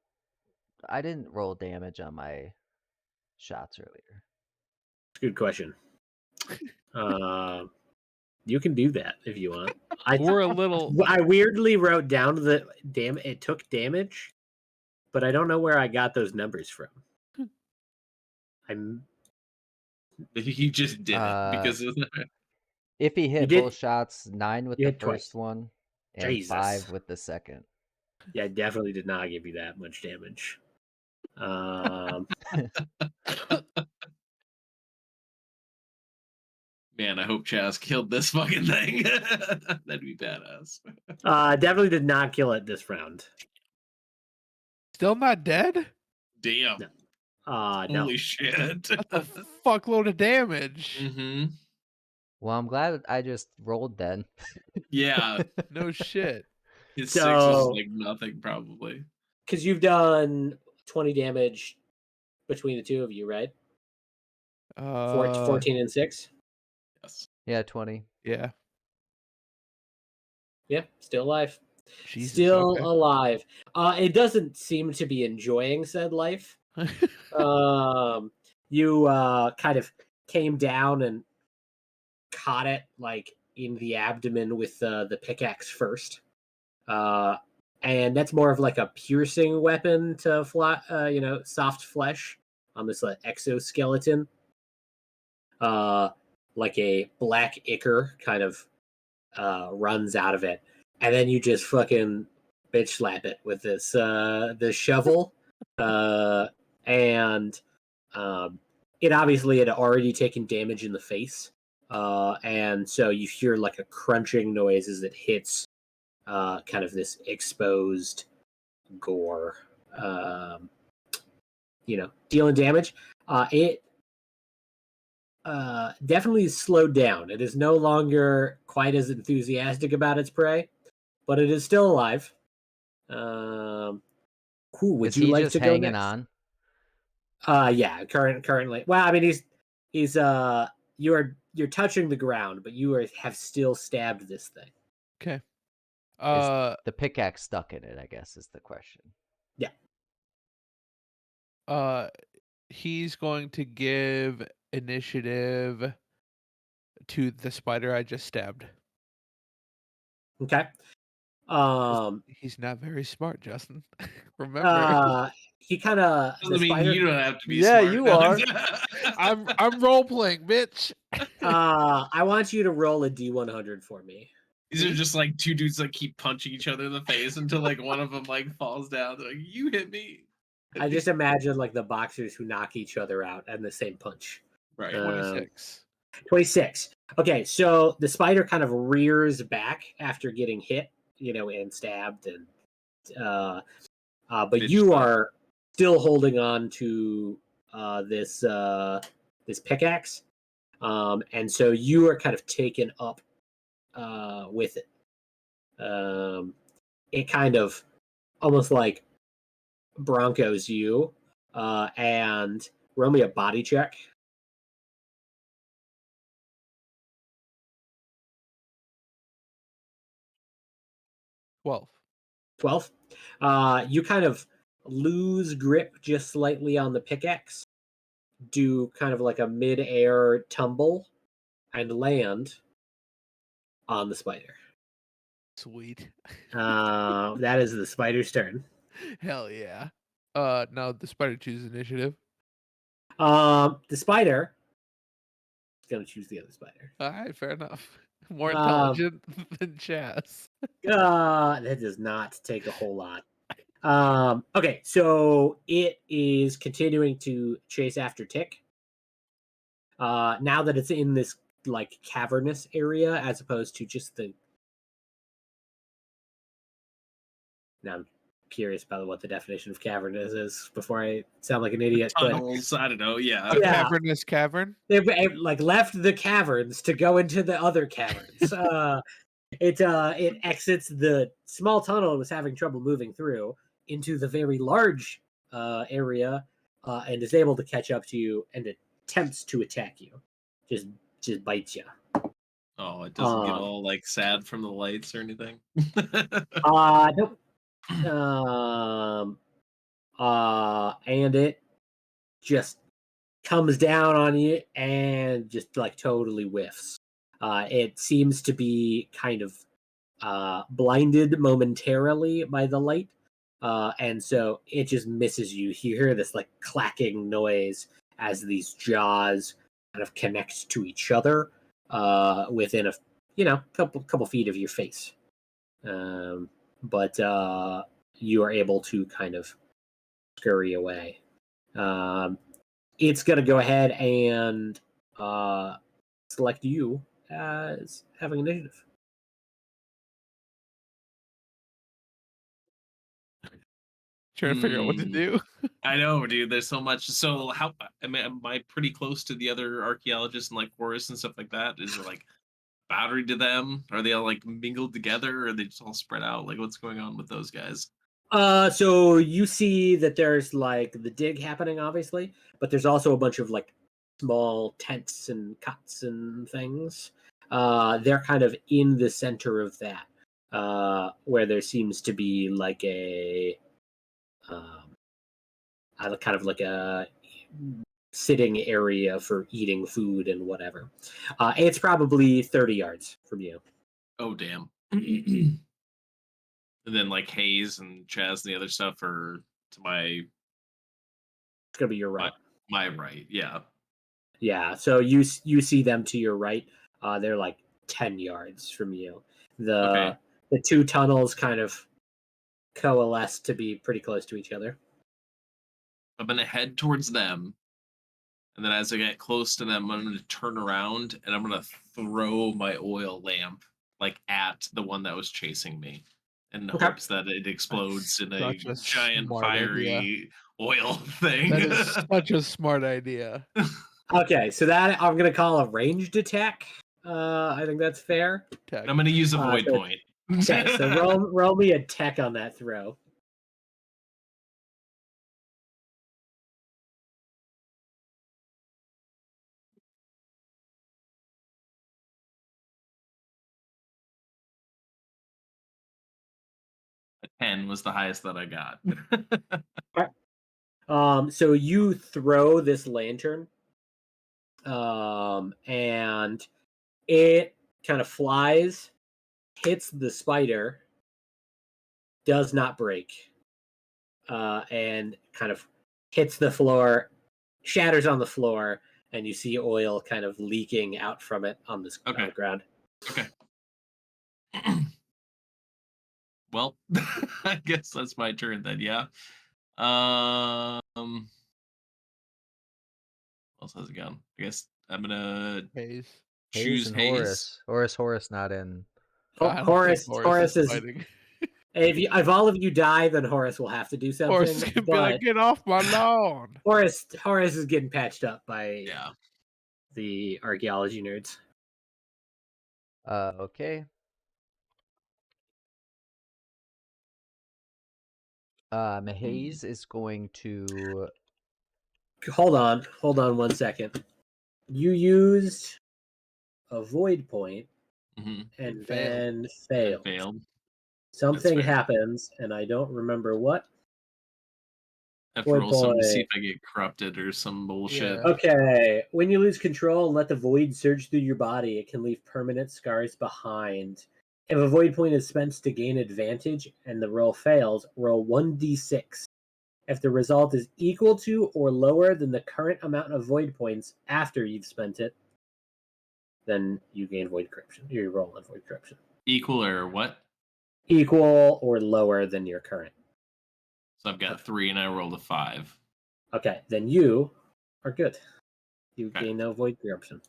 B: I didn't roll damage on my shots earlier.
C: Good question. You can do that if you want.
A: We're a little.
C: I weirdly wrote down that it took damage, but I don't know where I got those numbers from.
D: He just did it because of that.
B: If he hit
C: did-
B: both shots, 9 with
C: you
B: the
C: hit twice.
B: first one and
C: Jesus.
B: 5 with the second.
C: Yeah, I definitely did not give you that much damage.
D: Man, I hope Chaz killed this fucking thing. That'd be badass.
C: Definitely did not kill it this round.
A: Still not dead?
D: Damn.
C: No.
D: Holy shit.
A: That's a fuckload of damage.
D: Mm-hmm.
B: Well, I'm glad I just rolled then.
D: Yeah.
A: No shit.
D: His 6 was like nothing, probably.
C: Because you've done 20 damage between the two of you, right? 14 and 6?
D: Yes.
B: Yeah, 20.
A: Yeah.
C: Yeah, still alive.
A: Jesus,
C: Still
A: okay.
C: alive. It doesn't seem to be enjoying said life. You kind of came down and caught it like in the abdomen with the pickaxe first. And that's more of like a piercing weapon to soft flesh on this exoskeleton. Like a black ichor kind of runs out of it, and then you just fucking bitch slap it with this shovel, and it obviously had already taken damage in the face, and so you hear like a crunching noise as it hits kind of this exposed gore, dealing damage. It definitely slowed down. It is no longer quite as enthusiastic about its prey, but it is still alive. Who would
B: Is
C: you
B: he
C: like
B: just
C: to go
B: hanging
C: next?
B: on?
C: Yeah, currently. Well, I mean, he's you're touching the ground, but have still stabbed this thing.
A: Okay.
B: Is the pickaxe stuck in it, I guess, is the question.
C: Yeah.
A: He's going to give initiative to the spider I just stabbed.
C: Okay.
A: He's not very smart, Justin. Remember.
C: He kind of
D: Doesn't
C: the
D: mean
C: spider.
D: you don't have to be
B: Yeah,
D: smart.
B: you are.
A: I'm role playing, bitch.
C: I want you to roll a D100 for me.
D: These are just like two dudes that keep punching each other in the face until like one of them like falls down. They're like, you hit me.
C: I just imagine like the boxers who knock each other out and the same punch.
D: Right.
A: 26.
C: 26. Okay, so the spider kind of rears back after getting hit, and stabbed, and but
D: Bitch
C: you
D: slap.
C: are still holding on to this pickaxe, and so you are kind of taken up with it. It kind of almost like Broncos you, and roll me a body check.
A: 12.
C: 12. You kind of lose grip just slightly on the pickaxe, do kind of like a mid-air tumble, and land on the spider.
A: Sweet.
C: That is the spider's turn.
A: Hell yeah. No, the spider chooses initiative.
C: The spider is going to choose the other spider.
A: All right, fair enough. More intelligent than Chaz.
C: That does not take a whole lot. Okay, so it is continuing to chase after Tick. Now that it's in this like cavernous area as opposed to just the. Now I'm curious about what the definition of cavernous is before I sound like an idiot.
D: Tunnels. I don't know. Yeah.
A: A
C: Yeah.
A: cavernous cavern.
C: They like left the caverns to go into the other caverns. It exits the small tunnel it was having trouble moving through into the very large area, and is able to catch up to you and attempts to attack you. Just bites you.
D: Oh, it doesn't get all like sad from the lights or anything.
C: Nope. And it just comes down on you and just like totally whiffs. It seems to be kind of blinded momentarily by the light, and so it just misses you. You hear this like clacking noise as these jaws kind of connect to each other within a couple feet of your face. But you are able to kind of scurry away. It's going to go ahead and select you as having initiative.
A: Trying to figure out what to do.
D: I know, dude. There's so much. So how? I mean, am I pretty close to the other archaeologists and like Horus and stuff like that? Is there like boundary to them? Are they all like mingled together, or are they just all spread out? Like, what's going on with those guys?
C: So you see that there's like the dig happening, obviously, but there's also a bunch of like small tents and cots and things. They're kind of in the center of that, where there seems to be like a kind of like a sitting area for eating food and whatever. It's probably 30 yards from you.
D: Oh, damn. And then like Haze and Chaz and the other stuff are to my
C: It's gonna be your right.
D: my right. Yeah.
C: Yeah. So you see them to your right. They're like 10 yards from you. The two tunnels kind of coalesce to be pretty close to each other.
D: I'm gonna head towards them, and then as I get close to them, I'm gonna turn around and I'm gonna throw my oil lamp like at the one that was chasing me. in
C: Okay.
D: hopes that it explodes in a
A: Such a
D: giant
A: smart idea.
D: fiery oil thing.
A: That is such a smart idea.
C: Okay, so that I'm gonna call a ranged attack. I think that's fair.
A: Tech.
D: I'm going to use a void
C: so-
D: point.
C: Okay, so roll me a tech on that throw.
D: A 10 was the highest that I got.
C: So you throw this lantern, and it kind of flies, hits the spider, does not break, and kind of hits the floor, shatters on the floor, and you see oil kind of leaking out from it on the
D: Okay.
C: ground.
D: Okay. Well, I guess that's my turn then, yeah. What else has it gone? I guess I'm gonna
A: Haze.
B: Haze
D: choose
B: and
D: Haze.
B: Horus not in.
A: I don't think
C: Horus is
A: fighting.
C: if all of you die, then Horus will have to do
A: Horse
C: something.
A: is gonna be
C: But
A: like, get off my lawn.
C: Horus is getting patched up by
D: Yeah.
C: the archaeology nerds.
B: Okay. Haze is going to.
C: Hold on 1 second. You used a void point
D: hmm
C: and
A: Failed.
C: then
D: And
C: failed.
D: failed.
C: Something
D: fair.
C: happens, and I don't remember what.
D: I have to
C: Void
D: roll something to see if
C: point.
D: I get corrupted or some bullshit.
A: Yeah.
C: Okay, when you lose control and let the void surge through your body, it can leave permanent scars behind. If a void point is spent to gain advantage and the roll fails, roll 1d6. If the result is equal to or lower than the current amount of void points after you've spent it, then you gain void corruption. You roll a void corruption.
D: Equal or what?
C: Equal or lower than your current.
D: So I've got 3 and I rolled a 5.
C: Okay, then you are good. You
D: Okay.
C: gain no void corruption.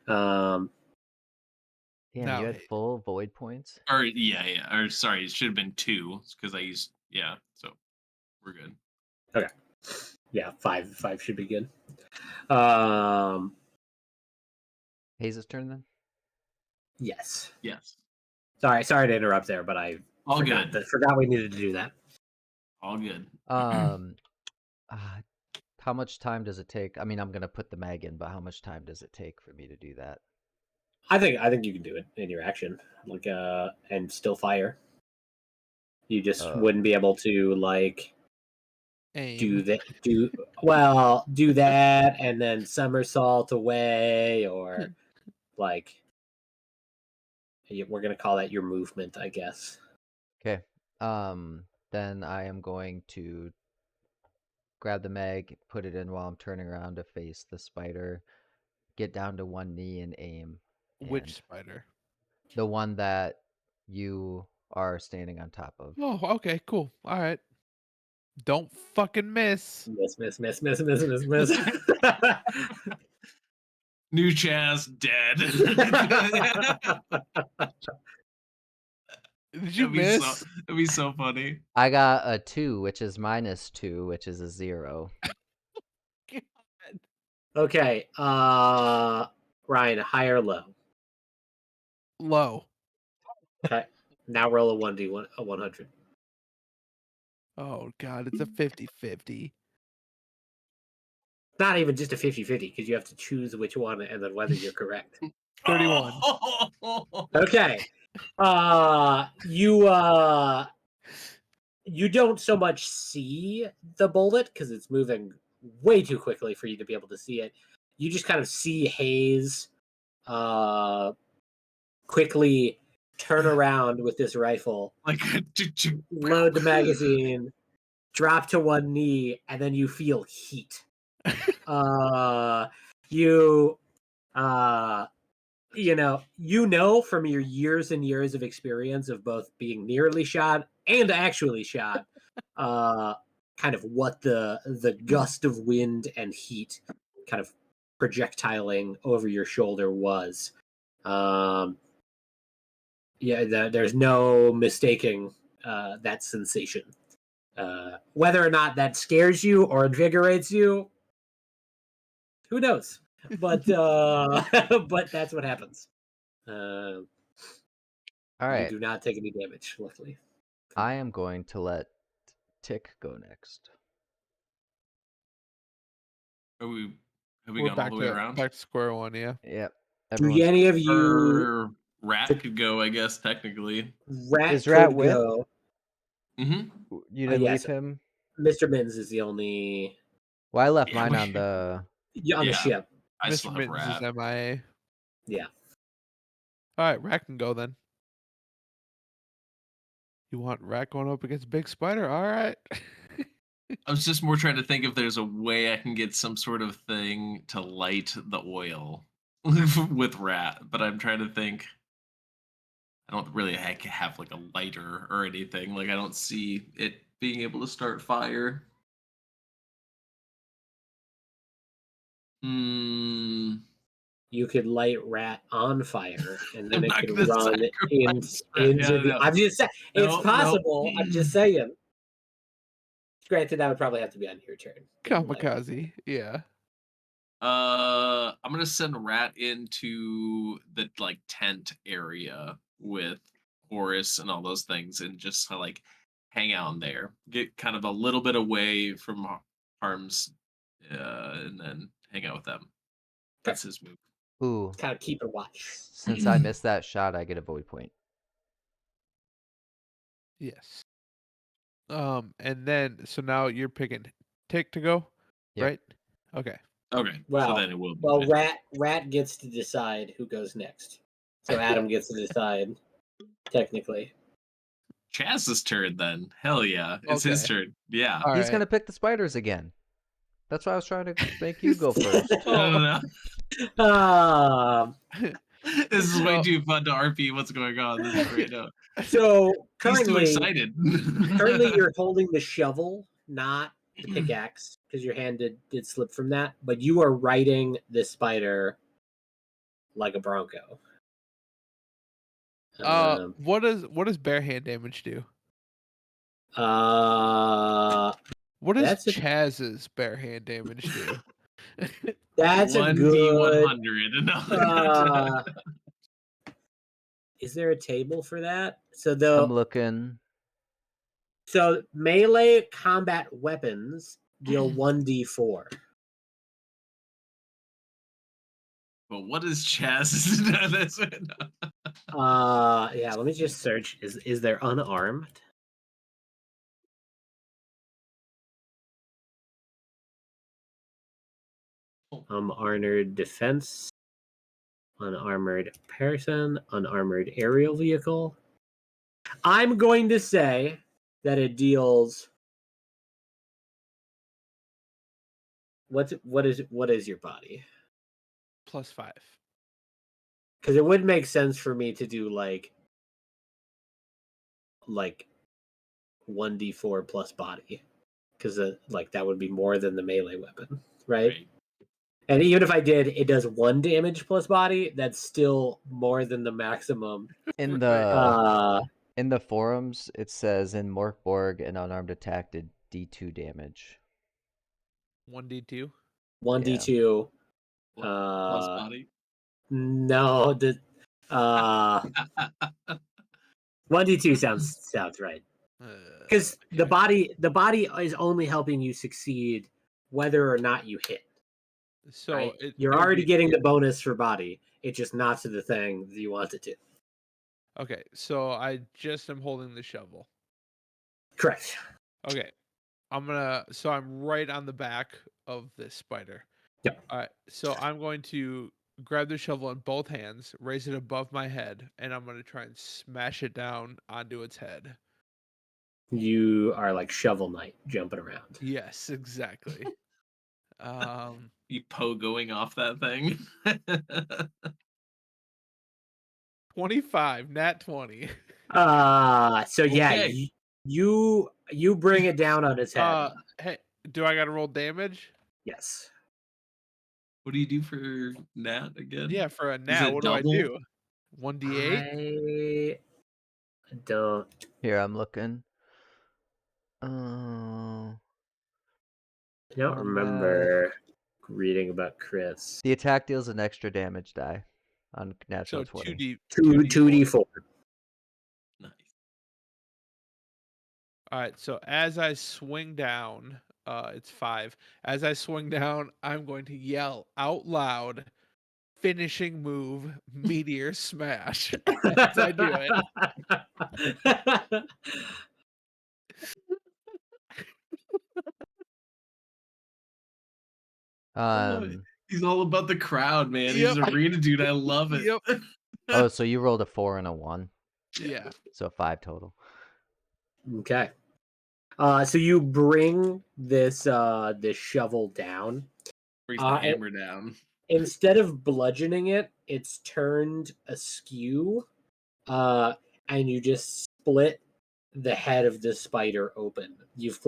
B: Damn,
A: Now
B: you had
A: Haze.
B: full void points.
D: Or yeah. Or sorry, it should have been 2 because I used so we're good.
C: Okay. Yeah, five should be good.
B: Haze's turn then.
C: Yes.
D: Yes.
C: Sorry to interrupt there, but I
D: All
C: forgot
D: good.
C: we needed to do that.
D: All good.
B: How much time does it take? I mean, I'm gonna put the mag in, but how much time does it take for me to do that?
C: I think you can do it in your action, and still fire. You just wouldn't be able to
A: Aim.
C: do that and then somersault away, or we're gonna call that your movement, I guess.
B: Okay. Then I am going to grab the mag, put it in while I'm turning around to face the spider, get down to one knee and aim.
A: Which
B: And
A: spider?
B: the one that you are standing on top of.
A: Oh, okay, cool. All right. Don't fucking miss.
C: Miss.
D: New Chaz dead.
A: Did you miss?
D: That'd be so funny.
B: I got a 2, which is -2, which is a 0.
C: Okay, Ryan, high or low?
A: Low.
C: Okay, now roll a 100.
A: Oh god, it's a 50-50.
C: Not even just a 50-50, because you have to choose which one and then whether you're correct.
A: 31.
C: Okay, you don't so much see the bullet because it's moving way too quickly for you to be able to see it. You just kind of see Haze quickly turn around with this rifle,
D: Like
C: load the magazine, drop to one knee, and then you feel heat. You from your years and years of experience of both being nearly shot and actually shot, kind of what the gust of wind and heat kind of projectiling over your shoulder was. there's no mistaking that sensation. Whether or not that scares you or invigorates you, who knows? But but that's what happens.
B: All
C: You
B: right.
C: do not take any damage, luckily.
B: I am going to let Tick go next.
D: Have we
A: We're
D: gone all the way around?
A: back to square one, yeah.
B: Yep.
C: Do
B: Everyone's
C: any of you?
D: Or Rat could go, I guess, technically.
C: Rat
B: Is Rat
C: could
B: with?
C: go.
D: Mm-hmm.
B: You didn't
C: Yes.
B: leave him?
C: Mr. Mins is the only
B: Well, I left
D: Yeah,
B: mine
D: we-
B: on the.
C: on the
D: Yeah.
C: ship.
D: I
A: Mr.
D: still have
A: Mittens is
D: Rat.
A: MIA.
C: Yeah.
A: All right, Rat can go then. You want Rat going up against Big Spider? All right.
D: I was just more trying to think if there's a way I can get some sort of thing to light the oil with Rat, but I'm trying to think. I don't really have like a lighter or anything. Like I don't see it being able to start fire. Hmm.
C: You could light Rat on fire, and then
D: I'm
C: it
D: not
C: could
D: gonna
C: run
D: sacrifice Rat.
C: into
D: Yeah,
C: the.
D: no.
C: I'm just saying, it's
D: No, no.
C: possible. I'm just saying. Granted, that would probably have to be on your turn.
A: Kamikaze. Yeah.
D: I'm gonna send Rat into the like tent area with Horus and all those things, and just like hang out in there, get kind of a little bit away from harms, and then hang out with them. That's his move.
B: Ooh.
C: Kind of keep a watch.
B: Since I missed that shot, I get a void point.
A: Yes. And then so now you're picking Tick to go,
B: Yep.
A: right? Okay.
D: Okay,
C: Well,
D: so then it will be.
C: Well, Rat gets to decide who goes next. So Adam gets to decide, technically.
D: Chaz's turn then. Hell yeah, it's his
A: Okay.
D: turn. Yeah.
A: All
B: He's
A: right.
B: gonna pick the spiders again. That's why I was trying to make you go first.
D: I don't know.
C: Um,
D: This is way
A: So-
D: too fun to RP. What's going on? This is great. No.
C: so
D: He's too
C: currently,
D: excited.
C: you're holding the shovel, not the pickaxe, because your hand did slip from that. But you are riding this spider like a bronco.
A: what does bare hand damage do? What does
C: That's a-
A: Chaz's bare hand damage do?
C: that's a
D: 1d100.
C: good. Is there a table for that?
B: I'm looking.
C: So melee combat weapons deal 1d4.
D: But what is Chaz?
C: Yeah, let me just search. Is there unarmed? Unarmored defense, unarmored person, unarmored aerial vehicle. I'm going to say that it deals. What is your body?
A: +5.
C: Because it would make sense for me to do like 1d4 plus body, because like that would be more than the melee weapon, right? And even if I did, it does 1 damage plus body. That's still more than the maximum.
B: In the forums, it says in Morkborg, an unarmed attack did D2 damage.
A: 1d2.
C: 1d2.
D: Plus body.
C: No, the 1d2 sounds right. Because the body is only helping you succeed whether or not you hit.
A: So
C: right?
A: it
C: You're
A: would
C: already
A: be-
C: getting the bonus for body. It just knocks to the thing that you want it to.
A: Okay, so I just am holding the shovel.
C: Correct.
A: Okay. I'm right on the back of this spider.
C: Yep.
A: All right. So I'm going to grab the shovel in both hands, raise it above my head, and I'm going to try and smash it down onto its head.
C: You are like Shovel Knight jumping around.
A: Yes, exactly.
D: You pogoing off that thing.
A: 25, nat 20.
C: So yeah,
D: Okay.
C: you bring it down on its head.
A: Hey, do I got to roll damage?
C: Yes.
D: What do you do for Nat again?
A: Yeah, for a
D: Is
A: nat,
D: it
A: what
D: double?
A: do I do? 1d8.
C: I don't.
B: Here, I'm looking.
C: I don't remember reading about Chris.
B: The attack deals an extra damage die on natural
A: So
B: 20.
A: 2d.
C: 2d4.
D: Nice.
A: All right. So as I swing down, it's 5. As I swing down, I'm going to yell out loud, "Finishing move, meteor smash!" as I do it.
D: I love it. He's all about the crowd, man. He's
A: Yep.
D: an arena dude. I love it.
A: Yep.
B: Oh, so you rolled a 4 and a 1.
A: Yeah.
B: So 5 total.
C: Okay. So you bring this shovel down.
D: Brings the hammer down.
C: Instead of bludgeoning it, it's turned askew, and you just split the head of the spider open. You've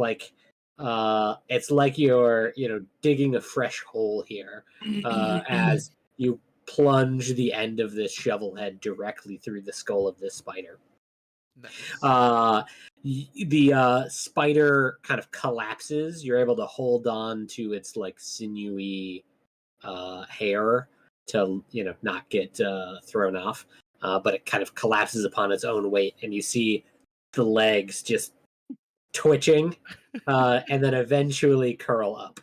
C: it's like you're digging a fresh hole here, as you plunge the end of this shovel head directly through the skull of this spider.
A: Nice.
C: The spider kind of collapses. You're able to hold on to its sinewy hair to not get thrown off, but it kind of collapses upon its own weight, and you see the legs just twitching, and then eventually curl up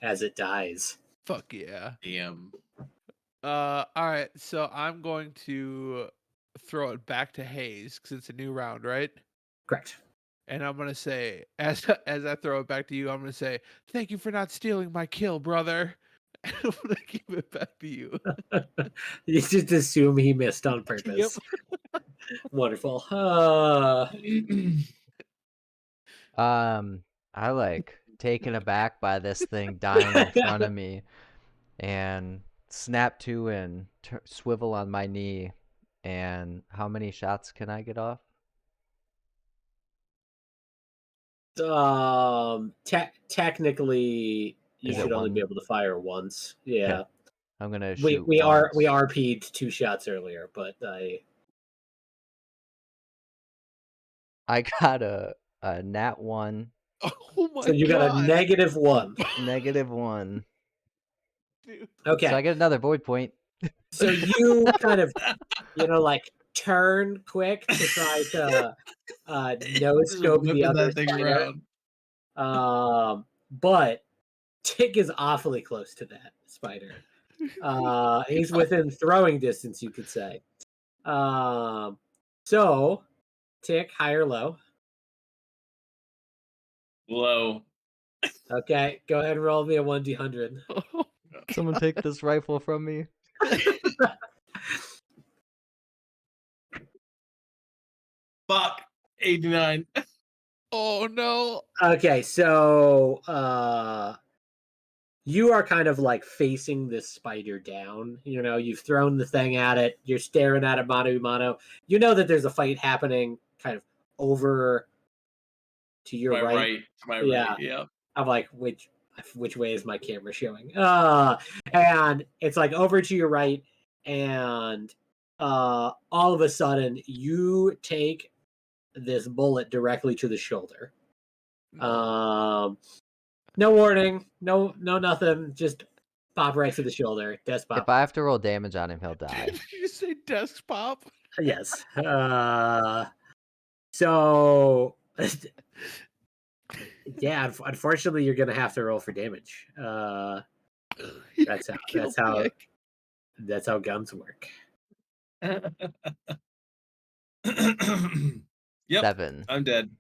C: as it dies.
A: Fuck yeah.
D: Damn.
A: All right. So I'm going to throw it back to Haze because it's a new round, right?
C: Correct.
A: And I'm gonna say, as I throw it back to you, I'm gonna say, "Thank you for not stealing my kill, brother." And I'm gonna give it back to you.
C: You just assume he missed on purpose.
A: Yep.
C: Wonderful.
B: I like taken aback by this thing dying in front of me, and snap to and swivel on my knee. And how many shots can I get off?
C: Technically, you
B: Is it
C: should only be
B: one?
C: able to fire once. Yeah.
B: Okay. I'm gonna
C: We
B: shoot
C: we are we
B: once.
C: RP'd 2 shots earlier, but
B: I got a nat 1,
A: Oh my
C: so you got a
A: god.
C: -1.
B: -1.
A: Dude.
B: So I
C: Okay.
B: get another void point.
C: So you kind of turn quick to try to no
D: Just
C: scope the
D: whipping
C: other
D: that thing
C: spider.
D: around.
C: But Tick is awfully close to that spider. He's within throwing distance, you could say. So Tick, high or low?
D: Low.
C: Okay, go ahead and roll me a 1d100.
A: Oh,
B: Someone take this rifle from me.
D: Fuck. 89.
A: oh no.
C: Okay, so you are kind of facing this spider down. You've thrown the thing at it. You're staring at it mano a mano. You know that there's a fight happening kind of over to your right.
D: To my
C: Yeah.
D: right. Yeah.
C: I'm like, which way is my camera showing? And it's over to your right, and all of a sudden you take this bullet directly to the shoulder.
A: No.
C: No warning, no nothing, just pop right to the shoulder. Desk pop.
B: If I have to roll damage on him, he'll die.
A: Did you say desk pop?
C: Yes. So yeah, unfortunately you're gonna have to roll for damage. That's how guns work.
D: Yep.
B: 7.
D: I'm dead.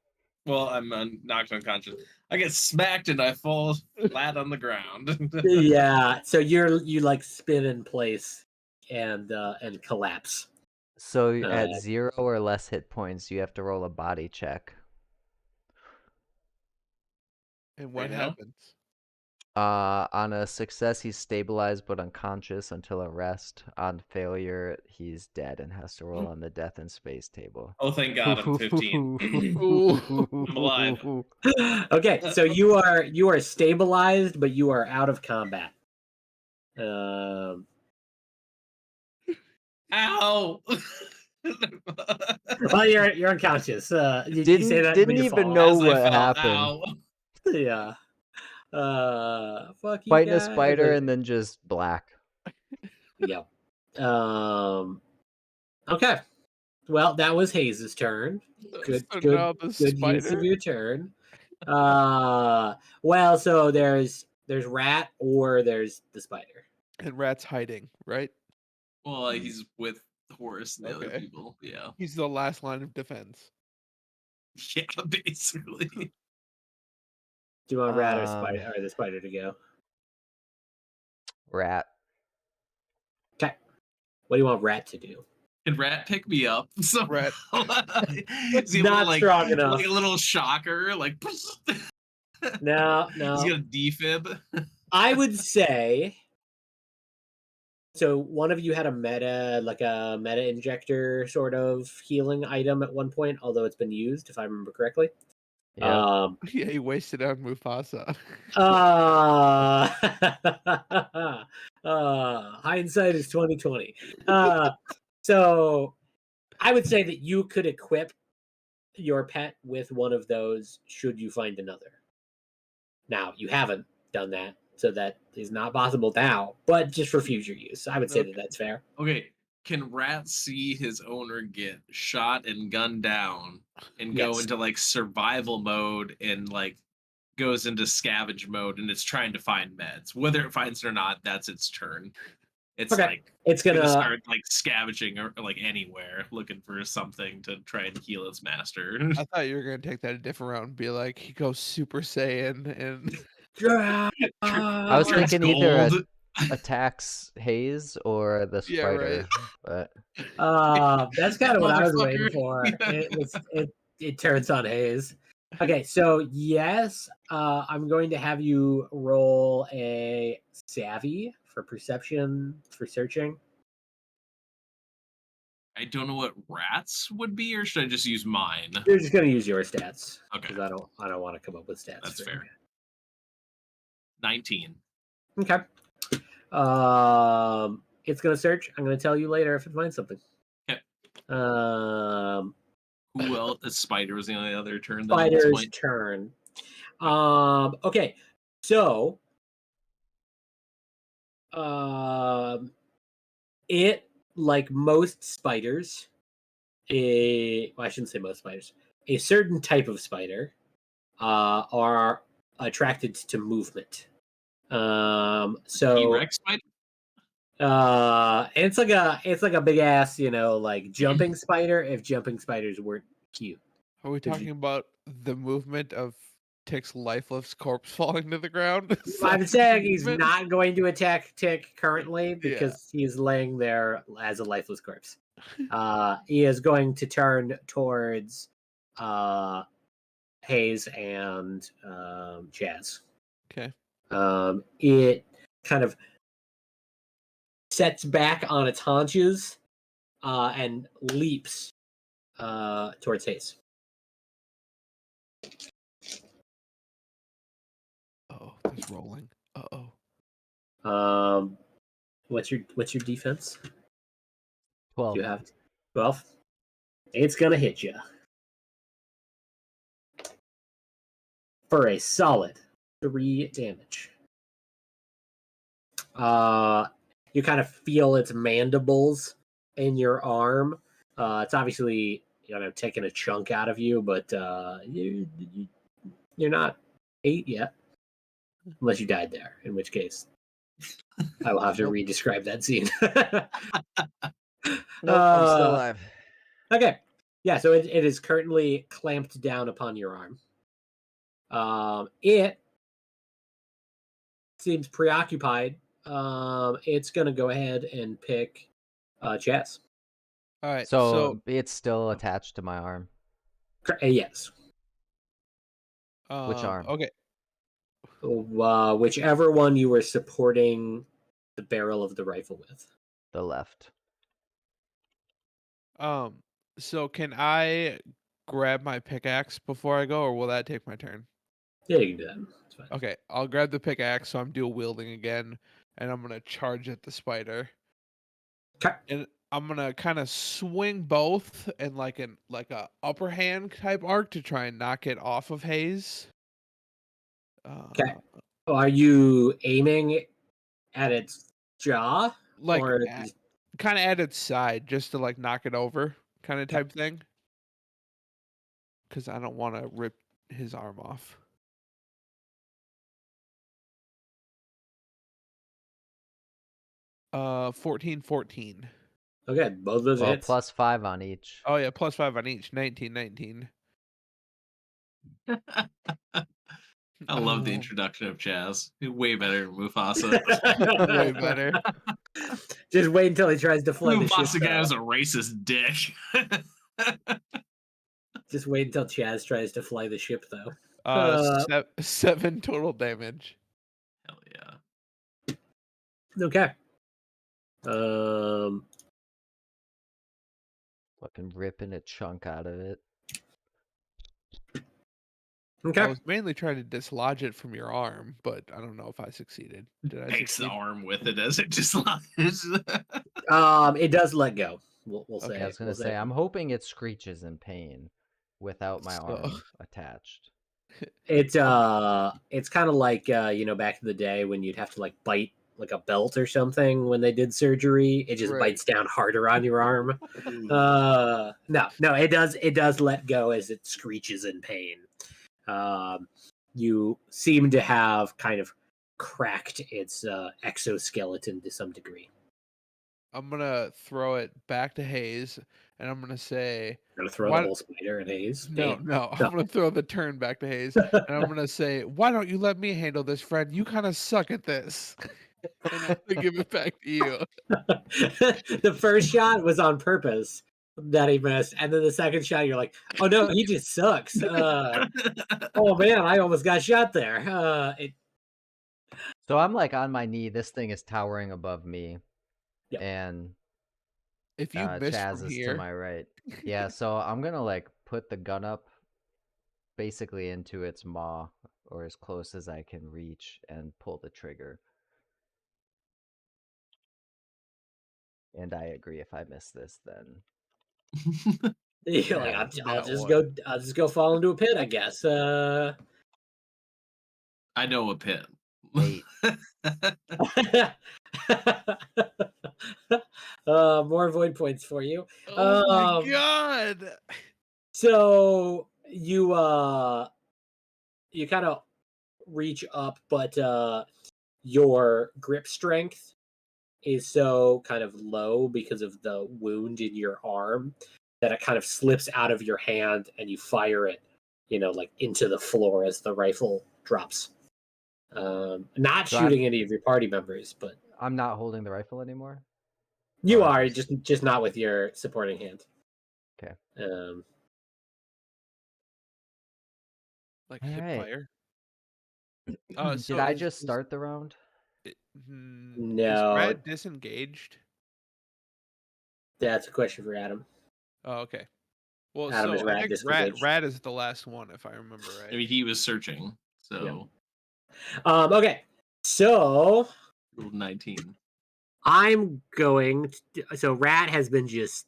D: Well, I'm knocked unconscious. I get smacked and I fall flat on the ground.
C: Yeah, so you spin in place and collapse.
B: So at 0 or less hit points, you have to roll a body check.
A: And what
D: Right now?
A: happens?
B: On a success, he's stabilized but unconscious until a rest. On failure, he's dead and has to roll on the death in space table.
D: Oh, thank God, I'm 15. I'm alive.
C: Okay, so you are stabilized, but you are out of combat.
D: Ow!
C: Well, you're unconscious. Did you say that
B: Didn't
C: when you
B: even
C: fall?
B: know
D: As I
B: what
D: fell,
B: happened.
D: ow.
C: Yeah. Fuck you
B: Fighting a
C: guys.
B: spider and then just black.
C: Yep. Okay. Well, that was Haze's turn. Good,
A: So
C: good,
A: now the
C: good use of
A: spider
C: your turn. Well, so there's rat or there's the spider.
A: and Rat's hiding, right?
D: Well, he's with Horus and the other
A: Okay.
D: people. Yeah.
A: He's the last line of defense.
D: Yeah, basically.
C: Do you want rat or
B: Um,
C: spider or the spider to go?
B: Rat.
C: Okay. What do you want rat to do?
D: Can Rat pick me up? So
A: Rat.
D: is he
C: Not strong enough.
D: like a little shocker? Like
C: No,
D: he's
C: no.
D: gonna defib.
C: I would say. So one of you had a meta injector sort of healing item at one point, although it's been used, if I remember correctly.
B: Yeah.
A: Yeah, he wasted on Mufasa.
C: Hindsight is 2020. So I would say that you could equip your pet with one of those should you find another. Now, you haven't done that, so that is not possible now, but just for future use. I would say that that's fair.
D: Okay. Can Rat see his owner get shot and gunned down and go
C: Yes.
D: into like survival mode and like goes into scavenge mode and it's trying to find meds? Whether it finds it or not, that's its turn. It's
C: Okay.
D: like
C: It's
D: gonna
C: gonna
D: start like scavenging or like anywhere looking for something to try and heal its master.
A: I thought you were gonna take that a different route and be like, he goes Super Saiyan and
B: I was
D: Turns
B: thinking either
D: gold.
B: attacks Haze or the
A: Yeah, right.
B: spider, but
C: that's kind of what I was waiting
D: Motherfucker.
C: for. It turns on Haze. Okay, so yes, I'm going to have you roll a savvy for perception for searching.
D: I don't know what rats would be, or should I just use mine?
C: You're just going to use your stats
D: Okay,
C: because I don't want to come up with stats.
D: that's
C: for
D: fair. 19.
C: you. Okay. It's going to search. I'm going to tell you later if it finds something.
D: Okay.
C: Who
D: else? The spider was the only other turn. Then at this
C: Spider's
D: point.
C: turn. Okay, so it, like most spiders, I shouldn't say most spiders, a certain type of spider are attracted to movement. So
D: T-Rex spider.
C: it's like a big ass, like jumping spider. If jumping spiders weren't cute.
A: Are we talking about the movement of Tick's lifeless corpse falling to the ground? Is that
C: I'm saying
A: the
C: he's
A: movement?
C: not going to attack Tick currently because he's laying there as a lifeless corpse. He is going to turn towards Haze and Jazz.
A: Okay.
C: It kind of sets back on its haunches and leaps towards Haze.
A: Oh, there's rolling. Uh-oh.
C: What's your defense?
B: 12.
C: You have 12. It's gonna hit you for a solid 3 damage. You kind of feel its mandibles in your arm. It's obviously taking a chunk out of you, but you're not 8 yet, unless you died there. In which case, I will have to re-describe that scene.
B: Nope, I'm still alive.
C: Okay, yeah. So it is currently clamped down upon your arm. It seems preoccupied. It's gonna go ahead and pick Chess.
A: All right.
B: So it's still attached to my arm.
C: Yes.
B: Which arm?
A: Okay.
C: Whichever one you were supporting the barrel of the rifle with.
B: The left.
A: So can I grab my pickaxe before I go, or will that take my turn?
C: Yeah, you can do that. It's fine.
A: Okay, I'll grab the pickaxe, so I'm dual wielding again, and I'm gonna charge at the spider.
C: Okay.
A: And I'm gonna kind of swing both and like a upper hand type arc to try and knock it off of Haze.
C: Okay. Are you aiming at its jaw
A: Like
C: or
A: kind of at its side just to like knock it over kind of
C: Okay.
A: type thing. Because I don't want to rip his arm off. Uh, 14.
C: Okay, both of those
B: Well,
C: hits.
B: +5 on each.
A: Oh yeah, +5 on each. 19.
D: I love the
A: Oh,
D: introduction of Chaz. Way better than Mufasa.
A: way better.
C: Just wait until he tries to fly the ship.
D: Mufasa guy was a racist dick.
C: Just wait until Chaz tries to fly the ship, though.
A: 7 total damage.
D: Hell yeah.
C: Okay.
B: Fucking ripping a chunk out of it.
A: I
C: Okay.
A: was mainly trying to dislodge it from your arm, but I don't know if I succeeded. Did I
D: Takes the
A: succeed?
D: arm with it as it just lies.
C: It does let go. We'll say.
A: Okay,
B: I was gonna
C: we'll
B: say, I'm hoping it screeches in pain without my
A: So-
B: arm attached.
C: It's kind of like back in the day when you'd have to like bite like a belt or something when they did surgery. It just
A: Right.
C: bites down harder on your arm.
D: Ooh.
C: No, it does let go as it screeches in pain. You seem to have kind of cracked its exoskeleton to some degree.
A: I'm gonna throw it back to Haze, and I'm gonna say,
C: I'm gonna throw the
A: "Why?"
C: whole spider in Haze.
A: No,
C: No.
A: I'm gonna throw the turn back to Haze, and I'm gonna say, "Why don't you let me handle this, friend? You kind of suck at this." And I'm gonna give it back to you.
C: The first shot was on purpose that he missed, and then the second shot, you're like, "Oh no, he just sucks." Oh man, I almost got shot there.
B: So I'm like on my knee. This thing is towering above me,
C: Yep.
B: and
A: If you miss
B: Chaz
A: from
B: is to
A: here,
B: my right. Yeah, so I'm gonna like put the gun up basically into its maw or as close as I can reach and pull the trigger. And I agree, if I miss this, then
C: You're like, I'll
A: that
C: just
A: one.
C: go fall into a pit, I guess.
D: I know a pit.
B: 8.
C: More void points for you.
A: Oh my
C: Um,
A: god!
C: So you kind of reach up, but your grip strength is so kind of low because of the wound in your arm that it kind of slips out of your hand and you fire it, like into the floor as the rifle drops. Not
B: So
C: shooting any of your party members, but
B: I'm not holding the rifle anymore?
C: you
B: Or
C: are just not with your supporting hand.
B: Okay.
A: Like
B: All
A: hip
B: right.
A: fire.
B: Did I just start the round?
A: Is
C: No,
A: Rat disengaged?
C: that's a question for Adam.
A: Oh, okay. Well,
C: Adam, is
A: so I
C: Rat
A: think
C: disengaged?
A: Rat is the last one, if I remember
D: I
A: right.
D: mean, he was searching, so
C: Okay, so
D: 19.
C: I'm going. So Rat has been just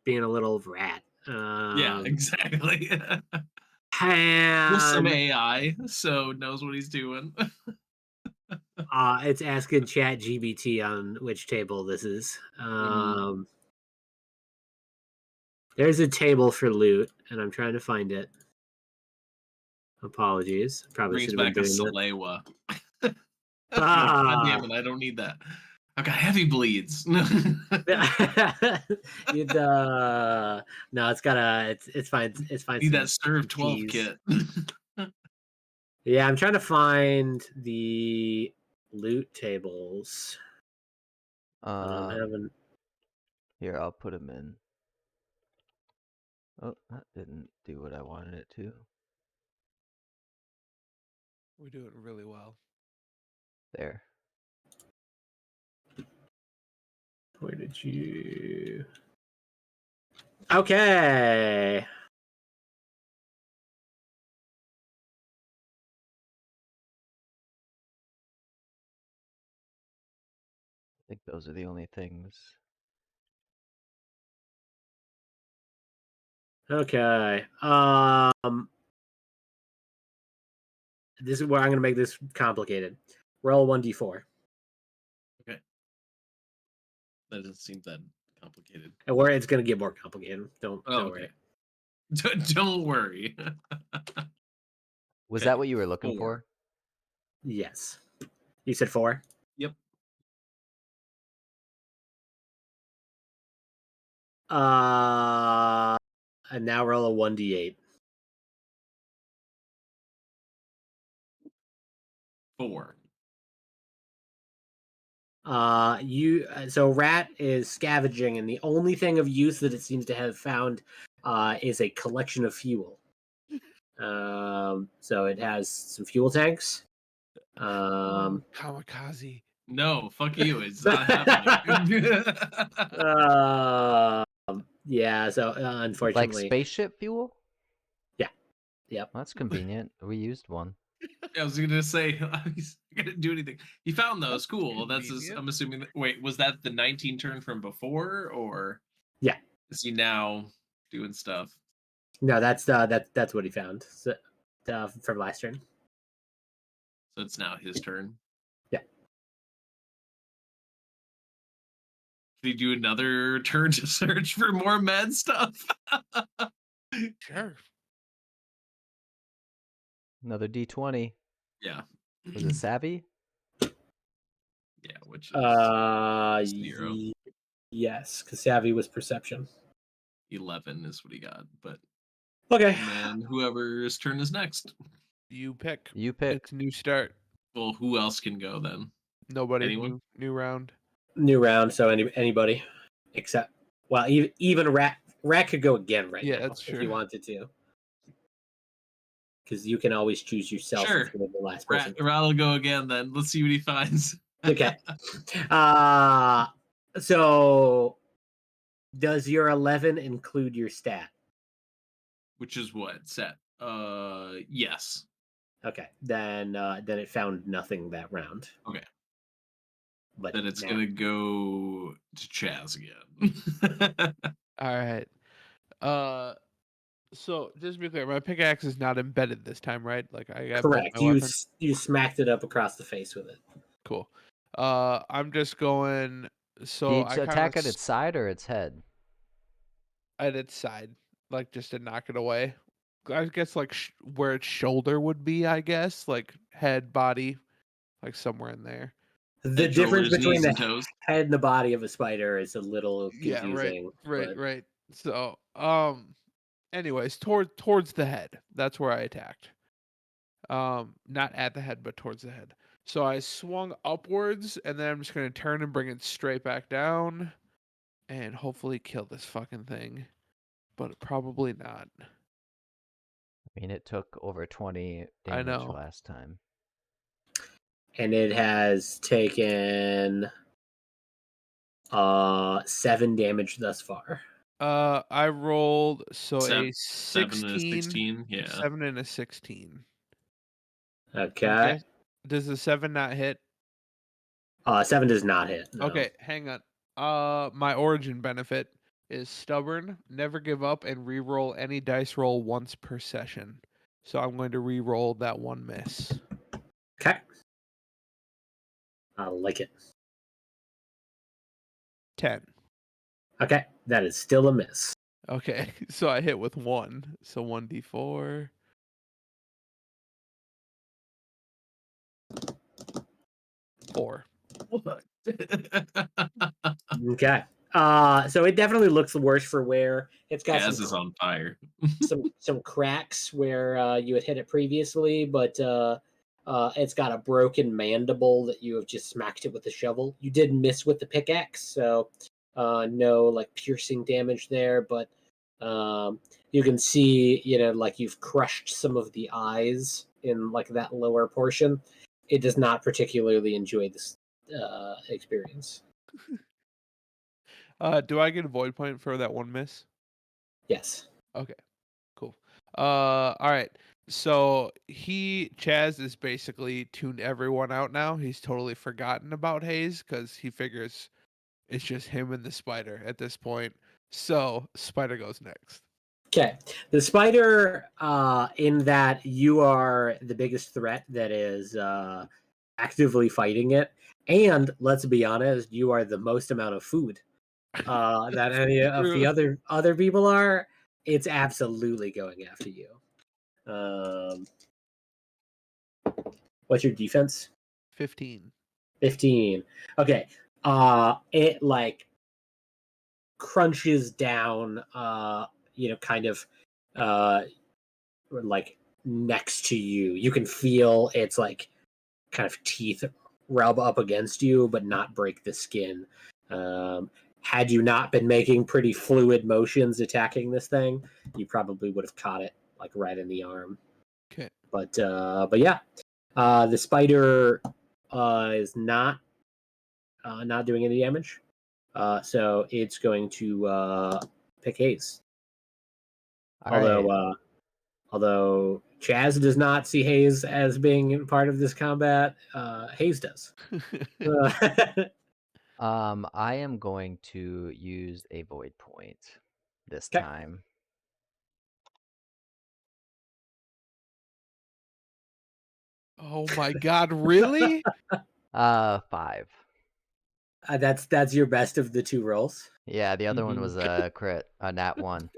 C: being a little rat.
D: Yeah, exactly. With some
C: And
D: AI, so knows what he's doing.
C: it's asking Chat GBT on which table this is. There's a table for loot, and I'm trying to find it. Apologies. Probably
D: Brings
C: should have been
D: back a
C: doing that.
D: Salewa. God damn it, I don't need that. I've got heavy bleeds.
C: No, it's gotta. It's fine. It's fine.
D: Need that serve 12
C: cheese.
D: kit.
C: Yeah, I'm trying to find the loot tables. I haven't.
B: Here, I'll put them in. Oh, that didn't do what I wanted it to.
A: We're doing really well.
B: There.
C: Where did you? Okay.
B: I think those are the only things.
C: Okay. This is where I'm going to make this complicated. Roll 1d4.
D: Okay. That doesn't seem that complicated.
C: And where it's going to get more complicated. Don't
D: Oh,
C: worry.
D: okay. Don't worry.
B: Was
D: Okay,
B: that what you were looking
D: 4.
B: for?
C: Yes. You said 4?
D: Yep.
C: And now roll a 1d8.
D: 4.
C: So rat is scavenging, and the only thing of use that it seems to have found is a collection of fuel. So it has some fuel tanks.
A: Kamikaze.
D: No, fuck you. It's not happening.
C: Yeah. So
B: Like
C: unfortunately,
B: spaceship fuel?
C: Yeah. Yep.
B: Well, that's convenient. We used one.
D: I was gonna say he's not gonna do anything. He found those. Cool. That's his,
A: convenient.
D: I'm assuming. Wait, was that the 19 turn from before, or
C: Yeah.
D: is he now doing stuff?
C: No, that's what he found from last turn.
D: So it's now his turn.
C: Yeah.
D: Did he do another turn to search for more med stuff?
A: Sure.
B: Another D20.
D: Yeah.
B: Was it savvy?
D: Yeah, which is
C: Uh,
D: 0.
C: Yes, because savvy was perception.
D: 11 is what he got. But
C: Okay.
D: and then whoever's turn is next.
A: You pick.
B: You pick.
A: It's a new start.
D: Well, who else can go then?
A: Nobody.
D: Anyone?
A: New round.
C: New round, so anybody except even rat could go again right
A: Yeah,
C: now
A: that's
C: if
A: true.
C: you wanted to, because you can always choose yourself
D: Sure.
C: if you're the last person.
D: Rat will go again then. Let's see what he finds.
C: Okay. So does your 11 include your stat?
D: Which is what? Set. Yes.
C: Okay, then it found nothing that round.
D: Okay.
C: But
D: Then it's
C: now,
D: gonna go to Chaz again.
A: All right. So just to be clear, my pickaxe is not embedded this time, right? Like I got both
C: correct.
A: my
C: You
A: weapons.
C: you smacked it up across the face with it.
A: Cool. I'm just going. So
B: Did
A: I
B: you
A: kind
B: attack
A: of
B: at its side or its head?
A: at its side, like just to knock it away. I guess like where its shoulder would be. I guess like head, body, like somewhere in there.
C: The
D: Head,
C: difference
D: shoulders,
C: between
D: knees,
C: the
D: and toes.
C: head and the body of a spider is a little
A: Yeah. Right.
C: confusing.
A: Right.
C: But
A: Right. So anyways, towards the head. That's where I attacked. Not at the head, but towards the head. So I swung upwards, and then I'm just gonna turn and bring it straight back down, and hopefully kill this fucking thing. But probably not.
B: I mean, it took over 20
A: I
B: damage
A: know.
B: last time.
C: and it has taken 7 damage thus far.
A: I rolled so a
D: 7 and a
A: 16,
D: 16. Yeah.
A: 7 and a 16.
C: Okay.
A: Does the 7 not hit?
C: 7 does not hit. No.
A: Okay, hang on. My origin benefit is stubborn, never give up, and re-roll any dice roll once per session. So I'm going to re-roll that one miss.
C: Okay. I like it.
A: 10.
C: Okay, that is still a miss.
A: Okay, so I hit with 1. So 1d4. 4.
D: What?
C: Okay. So it definitely looks worse for wear. It's got
D: Jazz is on fire.
C: some cracks where you had hit it previously, but it's got a broken mandible that you have just smacked it with the shovel. You did miss with the pickaxe, so no like piercing damage there, but you can see, like you've crushed some of the eyes in like that lower portion. It does not particularly enjoy this experience.
A: Do I get a void point for that one miss?
C: Yes.
A: Okay, cool. All right. So Chaz is basically tuned everyone out now. He's totally forgotten about Haze because he figures it's just him and the spider at this point. So spider goes next.
C: Okay. The spider, in that you are the biggest threat that is actively fighting it, and let's be honest, you are the most amount of food that any of the
A: True.
C: other people are. It's absolutely going after you. Um, what's your defense?
A: 15.
C: 15. Okay. It like crunches down. Kind of, uh, like next to you. You can feel its like kind of teeth rub up against you, but not break the skin. Um, had you not been making pretty fluid motions attacking this thing, you probably would have caught it like right in the arm.
A: Okay.
C: But yeah, the spider is not doing any damage. So it's going to pick Haze.
B: All right.
C: Although Chaz does not see Haze as being part of this combat, Haze does.
B: I am going to use a void point this
C: Okay.
B: time.
A: Oh my god, really?
B: 5.
C: That's your best of the two rolls.
B: Yeah, the other one
D: Mhm.
B: was a crit, a nat 1.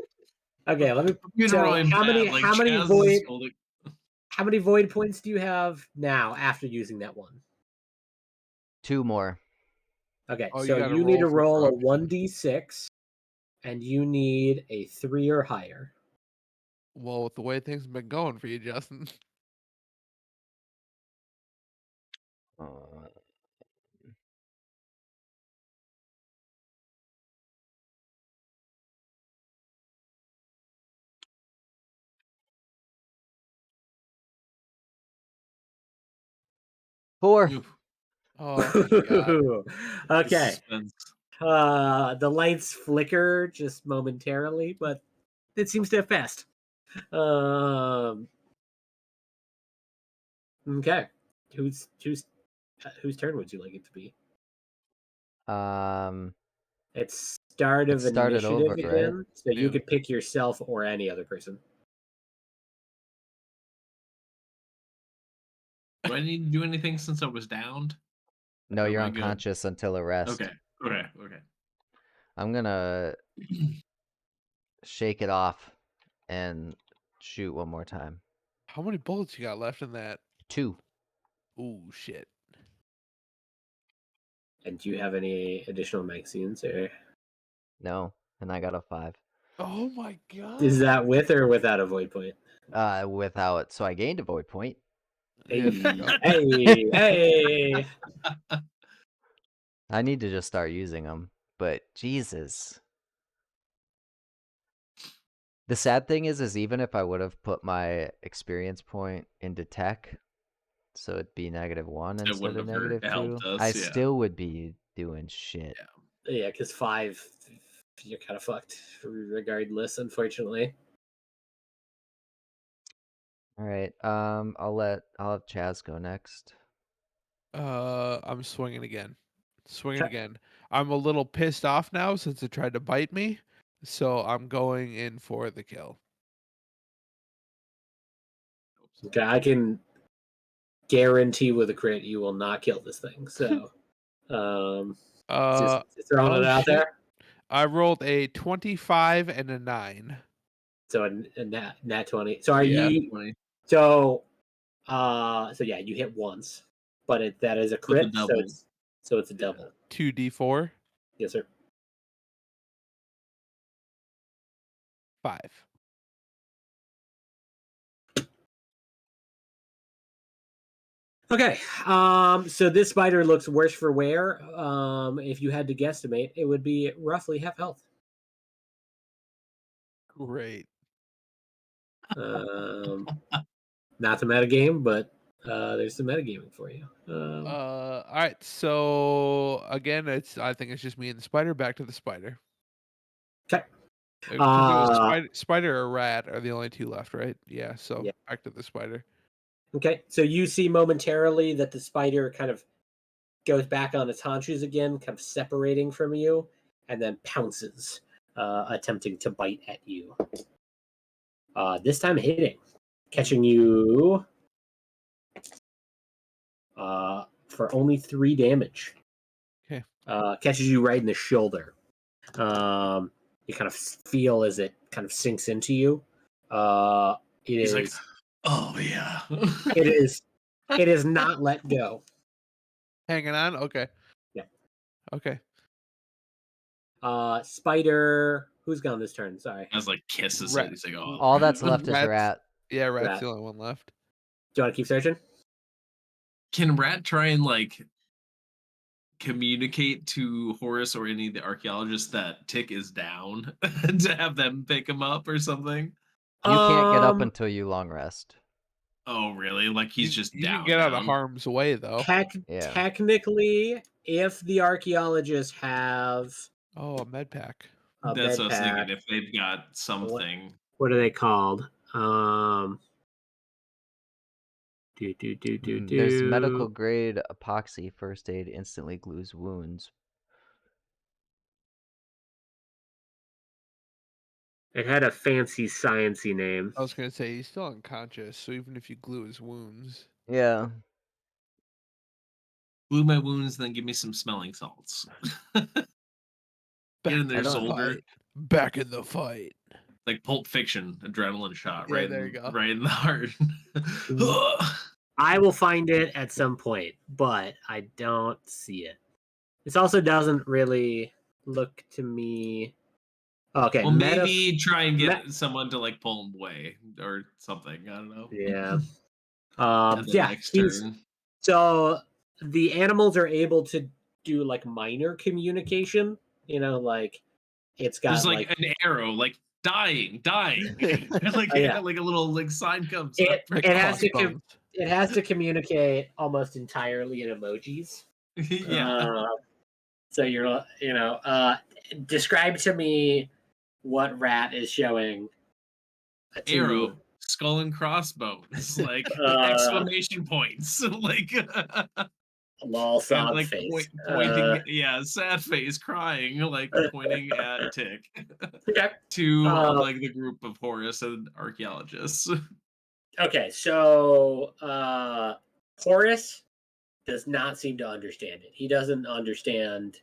C: Okay, let me.
D: I'm being
C: So
D: really bad. Like Chaz is holding.
C: how many void points do you have now after using that one?
B: 2 more.
C: Okay,
A: Oh, you
C: so
A: gotta
C: you need
A: roll
C: to
A: for
C: roll a
A: corruption.
C: 1d6, and you need a 3 or higher.
A: Well, with the way things have been going for you, Justin.
B: Uh, 4.
D: Oof,
A: Oh my god.
D: the
C: Okay,
D: suspense.
C: the lights flicker just momentarily, but it seems to have passed. Um, okay, whose turn would you like it to be?
B: Um,
C: It's start
B: it
C: of
B: started
C: initiative
B: over, right?
C: again, so you
D: Yeah.
C: could pick yourself or any other person.
D: Do I need to do anything since I was downed?
B: No,
D: Or am
B: you're
D: I good?
B: unconscious until a rest.
D: Okay. Okay.
B: I'm gonna shake it off and shoot one more time.
A: How many bullets you got left in that?
B: 2.
A: Ooh, shit.
C: And do you have any additional magazines, or
B: No, and I got a 5.
A: Oh my
C: is
A: god.
C: that with or without a void point?
B: Without, so I gained a void point.
A: Yeah, there you
C: Hey, hey!
B: I need to just start using them, but Jesus. The sad thing is even if I would have put my experience point into tech, so it'd be -1
D: It
B: instead
D: wouldn't
B: of
D: have hurt.
B: -2,
D: Helped
B: I
D: us. Yeah.
B: still would be doing shit.
C: Yeah, because 5, you're kind of fucked regardless, unfortunately.
B: All right. I'll have Chaz go next.
A: I'm swinging again. Swinging
C: Okay.
A: again. I'm a little pissed off now since it tried to bite me, so I'm going in for the kill.
C: Okay, I can guarantee with a crit you will not kill this thing. So, just throwing
A: Oh
C: it out
A: shit.
C: there.
A: I rolled a 25 and a 9.
C: So a nat 20. So are
A: Yeah.
C: you?
D: 20
C: So yeah, you hit once, but that is a
D: with the
C: crit.
D: double.
C: So it's a
D: Yeah.
C: double.
A: 2d4.
C: Yes, sir.
A: 5.
C: Okay. So this spider looks worse for wear. If you had to guesstimate, it would be roughly half health.
A: Great.
C: Um, not the metagame, but there's some metagaming for you.
A: All right. So again, I think it's just me and the spider. Back to the spider.
C: Okay.
A: Because it was
C: Uh,
A: spider or rat are the only two left, right? Yeah. So
C: yeah.
A: back to the spider.
C: Okay. So you see momentarily that the spider kind of goes back on its haunches again, kind of separating from you, and then pounces, attempting to bite at you. This time hitting, catching you for only 3 damage.
A: Okay.
C: Catches you right in the shoulder. You kind of feel as it kind of sinks into you.
D: He's like, oh yeah.
C: It is not let go.
A: Hanging on? Okay.
C: Yeah.
A: Okay.
C: Spider, who's gone this turn? Sorry.
D: I was like, kisses
A: Rat-
D: it. He's like, oh.
B: All that's left is
A: Rats.
B: Rat.
A: Yeah, Rat's
C: Rat.
A: the only one left.
C: Do you want to keep searching?
D: Can Rat try and like communicate to Horus or any of the archaeologists that Tick is down to have them pick him up or something?
B: You can't get up until you long rest.
D: Oh, really? Like he's just
A: You
D: down.
A: can get out of
D: down?
A: harm's way though.
B: Yeah.
C: Technically, if the archaeologists have
A: Oh, a med pack.
C: a
D: That's
C: med
D: what I was
C: pack,
D: thinking. If they've got something.
C: what are they called?
B: There's medical grade epoxy first aid instantly glues wounds.
C: It had a fancy sciencey name.
A: I was gonna say he's still unconscious, so even if you glue his wounds.
B: Yeah.
D: Glue my wounds, then give me some smelling salts. Get in there, soldier.
A: Back in the fight.
D: Like Pulp Fiction, adrenaline shot,
A: Yeah,
D: right?
A: there you go.
D: Right in the heart.
C: I will find it at some point, but I don't see it. This also doesn't really look to me. Okay,
D: Well, maybe try and get someone to like pull him away or something. I don't know.
C: Yeah.
D: Next turn.
C: So the animals are able to do like minor communication. Like it's got
D: There's like an arrow, like dying, like
C: yeah.
D: like a little like sign comes
C: It
D: up.
C: has to communicate almost entirely in emojis.
D: Yeah.
C: So describe to me what Rat is showing.
D: Arrow, skull and crossbones, like exclamation points, like
C: lol, sob
D: like
C: face.
D: pointing, sad face, crying, like pointing at Tick
C: Okay.
D: to like the group of Horus and archaeologists.
C: Okay, so Horus does not seem to understand it. He doesn't understand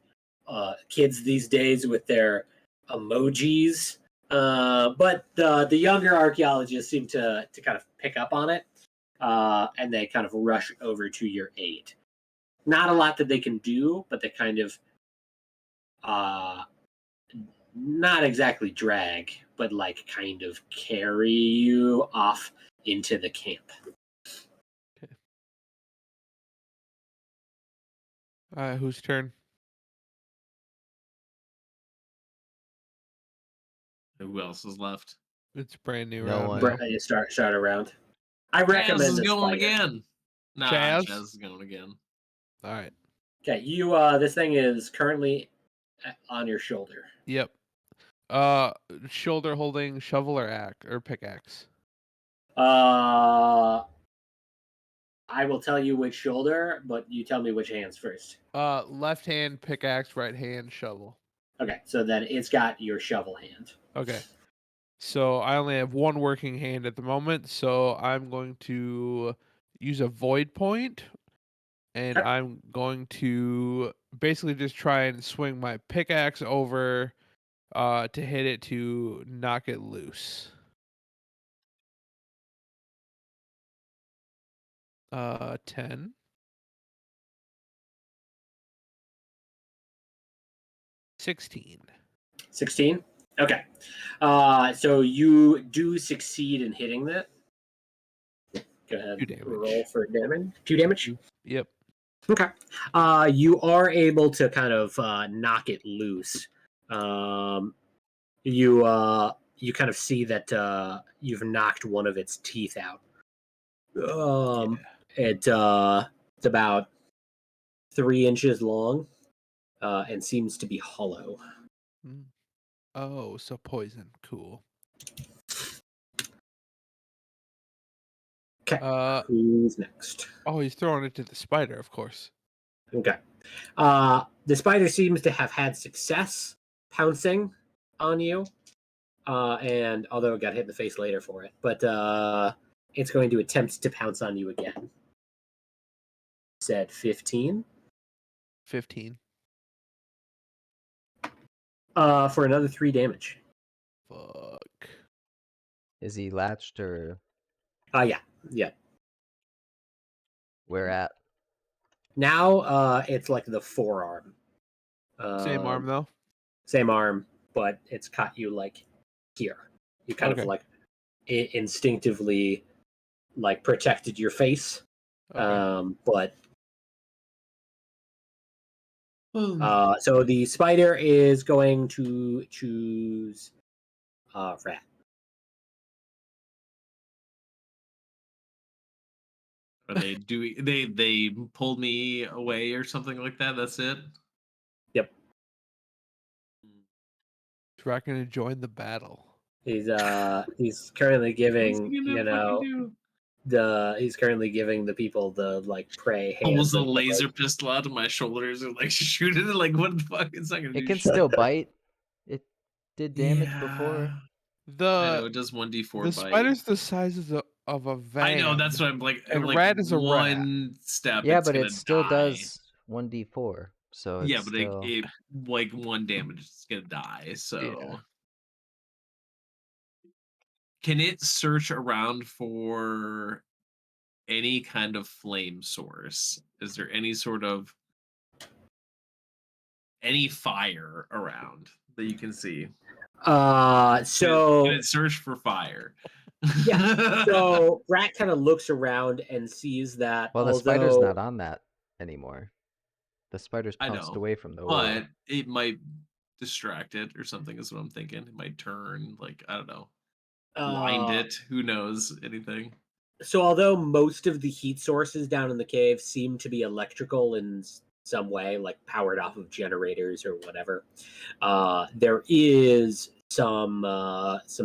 C: kids these days with their emojis. But the younger archaeologists seem to kind of pick up on it, and they kind of rush over to your aid. Not a lot that they can do, but they kind of not exactly drag, but like kind of carry you off into the camp.
A: Okay. Whose turn?
D: Who else is left?
A: It's brand new
B: No
A: round.
B: one.
C: You start around. I
D: Chaz
C: recommend
D: is
C: this
D: going
C: fighter.
D: again. Nah,
A: Chaz?
D: Chaz is going again.
A: All right.
C: Okay, this thing is currently on your shoulder.
A: Yep. Shoulder holding shovel or pickaxe.
C: I will tell you which shoulder, but you tell me which hands first.
A: Left hand pickaxe, right hand shovel.
C: Okay, so then it's got your shovel hand.
A: Okay. So I only have one working hand at the moment, so I'm going to use a void point, and
C: Okay.
A: I'm going to basically just try and swing my pickaxe over to hit it to knock it loose. 10. 16.
C: 16? Okay. So you do succeed in hitting that. Go ahead.
A: 2 damage.
C: Roll for damage. 2 damage?
A: Yep.
C: Okay. You are able to kind of knock it loose. You kind of see that you've knocked one of its teeth out. It's about 3 inches long, and seems to be hollow.
A: Oh, so poison. Cool.
C: Okay. Who's next?
A: Oh, he's throwing it to the spider, of course.
C: Okay. The spider seems to have had success pouncing on you. and although it got hit in the face later for it, but it's going to attempt to pounce on you again. Said 15.
A: 15.
C: For another 3 damage.
A: Fuck.
B: Is he latched or
C: Yeah.
B: where at?
C: Now it's like the forearm.
A: Same arm though.
C: Same arm, but it's caught you like here. You kind of
A: Okay.
C: like instinctively like protected your face.
A: Okay.
C: But so the spider is going to choose rat.
D: Are they doing? They pulled me away or something like that. That's it.
C: Yep.
A: Is Rat gonna join the battle?
C: He's currently
D: What's
C: giving
D: he gonna fucking do?
C: he's currently giving the people the like prey
D: Pulls
C: hands.
D: a
C: of the,
D: laser
C: like,
D: pistol out of my shoulders and like shoot it. Like what the fuck? It's not gonna do
B: It can
D: shit.
B: still bite. It did damage before.
D: I know
A: The
D: it does 1d4
A: the
D: bite.
A: spider's the size of a van.
D: I know that's what I'm like. I'm
A: and
D: like
A: rat is a rat.
D: one step.
B: Yeah,
D: it's
B: but
D: gonna
B: it still
D: die.
B: does 1d4. So
D: Yeah,
B: it's
D: but
B: still...
D: it like 1 damage, it's gonna die. So can it search around for any kind of flame source? Is there any sort of any fire around that you can see?
C: so
D: Can it search for fire?
C: yeah. So rat kind of looks around and sees that
B: Well, the spider's not on that anymore. The spider's
D: I
B: pounced
D: know,
B: away from the
D: but
B: aura.
D: it might distract it or something is what I'm thinking. It might turn, like, I don't know, blind it. Who knows anything?
C: So although most of the heat sources down in the cave seem to be electrical in some way, like powered off of generators or whatever, there is some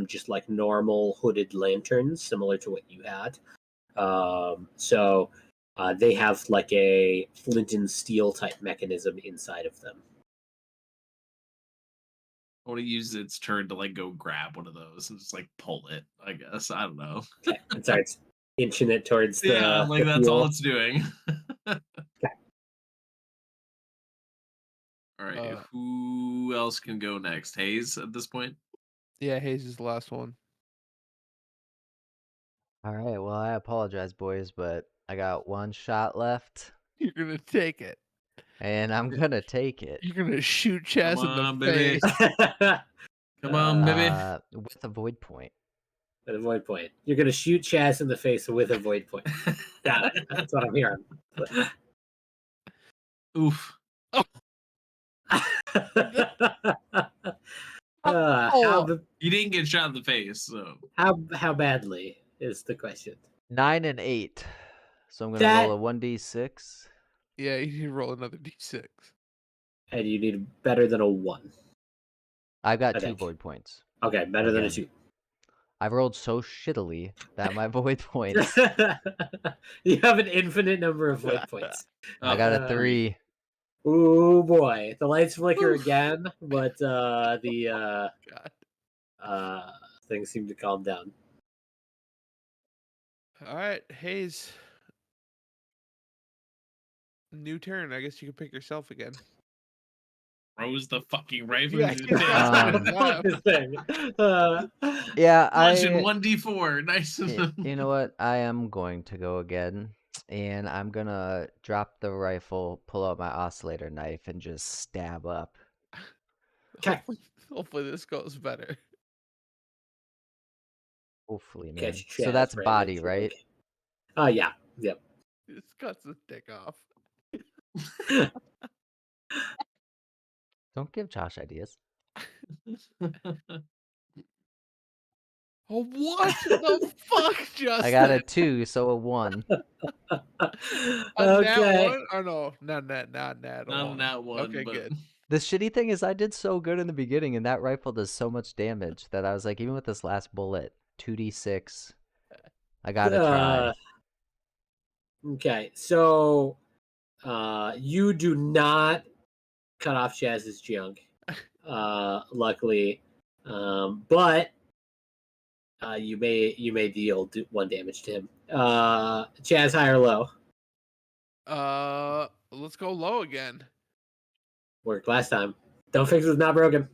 C: just like normal hooded lanterns, similar to what you had. So they have like a flint and steel type mechanism inside of them.
D: I want to use its turn to like go grab one of those and just like pull it. I guess I don't know.
C: Okay, and starts inching it towards the
D: Yeah, like
C: the
D: that's all
C: fuel.
D: it's doing.
C: Okay.
D: All right, who else can go next? Haze at this point.
A: Yeah, Haze is the last one.
B: All right, well, I apologize, boys, but I got 1 shot left,
A: You're gonna take it.
B: and I'm gonna take it.
A: You're gonna shoot Chaz in the
D: on, baby.
A: face.
D: Come on, baby.
B: With a void point.
C: With a void point. You're going to shoot Chaz in the face with a void point. Got it. That's what I'm hearing.
D: Oof. You didn't get shot in the face, so
C: how badly is the question?
B: 9 and 8. So I'm gonna roll a 1d6.
A: Yeah, you need to roll another d6.
C: And you need better than a 1.
B: I've got
C: I
B: 2
C: think.
B: void points.
C: Okay, better than a
B: Again.
C: 2.
B: I've rolled so shittily that my void points.
C: You have an infinite number of void points.
B: I got a 3.
C: Oh boy, the lights flicker again, but
A: God.
C: things seem to calm down.
A: All right, Haze. New turn. I guess you can pick yourself again.
D: throws the fucking rifle.
A: Yeah,
D: in
A: you're
D: his
A: right.
D: face.
C: This thing.
B: Yeah,
D: Punching 1d4. Nice.
B: You know what? I am going to go again, and I'm gonna drop the rifle, pull out my oscillator knife, and just stab up.
C: Okay.
A: Hopefully this goes better.
B: Hopefully, man.
C: Catch
B: So
C: Chaz
B: that's
C: right
B: body,
C: into
B: right?
C: yeah. Yep.
A: This cuts his dick off.
B: Don't give Josh ideas.
A: Oh, what the fuck, Justin?
B: I got a 2, so a 1.
A: A nat
C: Okay.
A: 1? Oh no, not nat
D: Not
A: 1.
D: that one.
A: Okay,
D: but...
A: good.
B: The shitty thing is I did so good in the beginning, and that rifle does so much damage that I was like, even with this last bullet, 2d6, I gotta try.
C: Okay, so you do not cut off Chaz's junk. Luckily, But you may deal 1 damage to him. Chaz, high or low?
A: Let's go low again.
C: Worked last time. Don't fix it's not broken.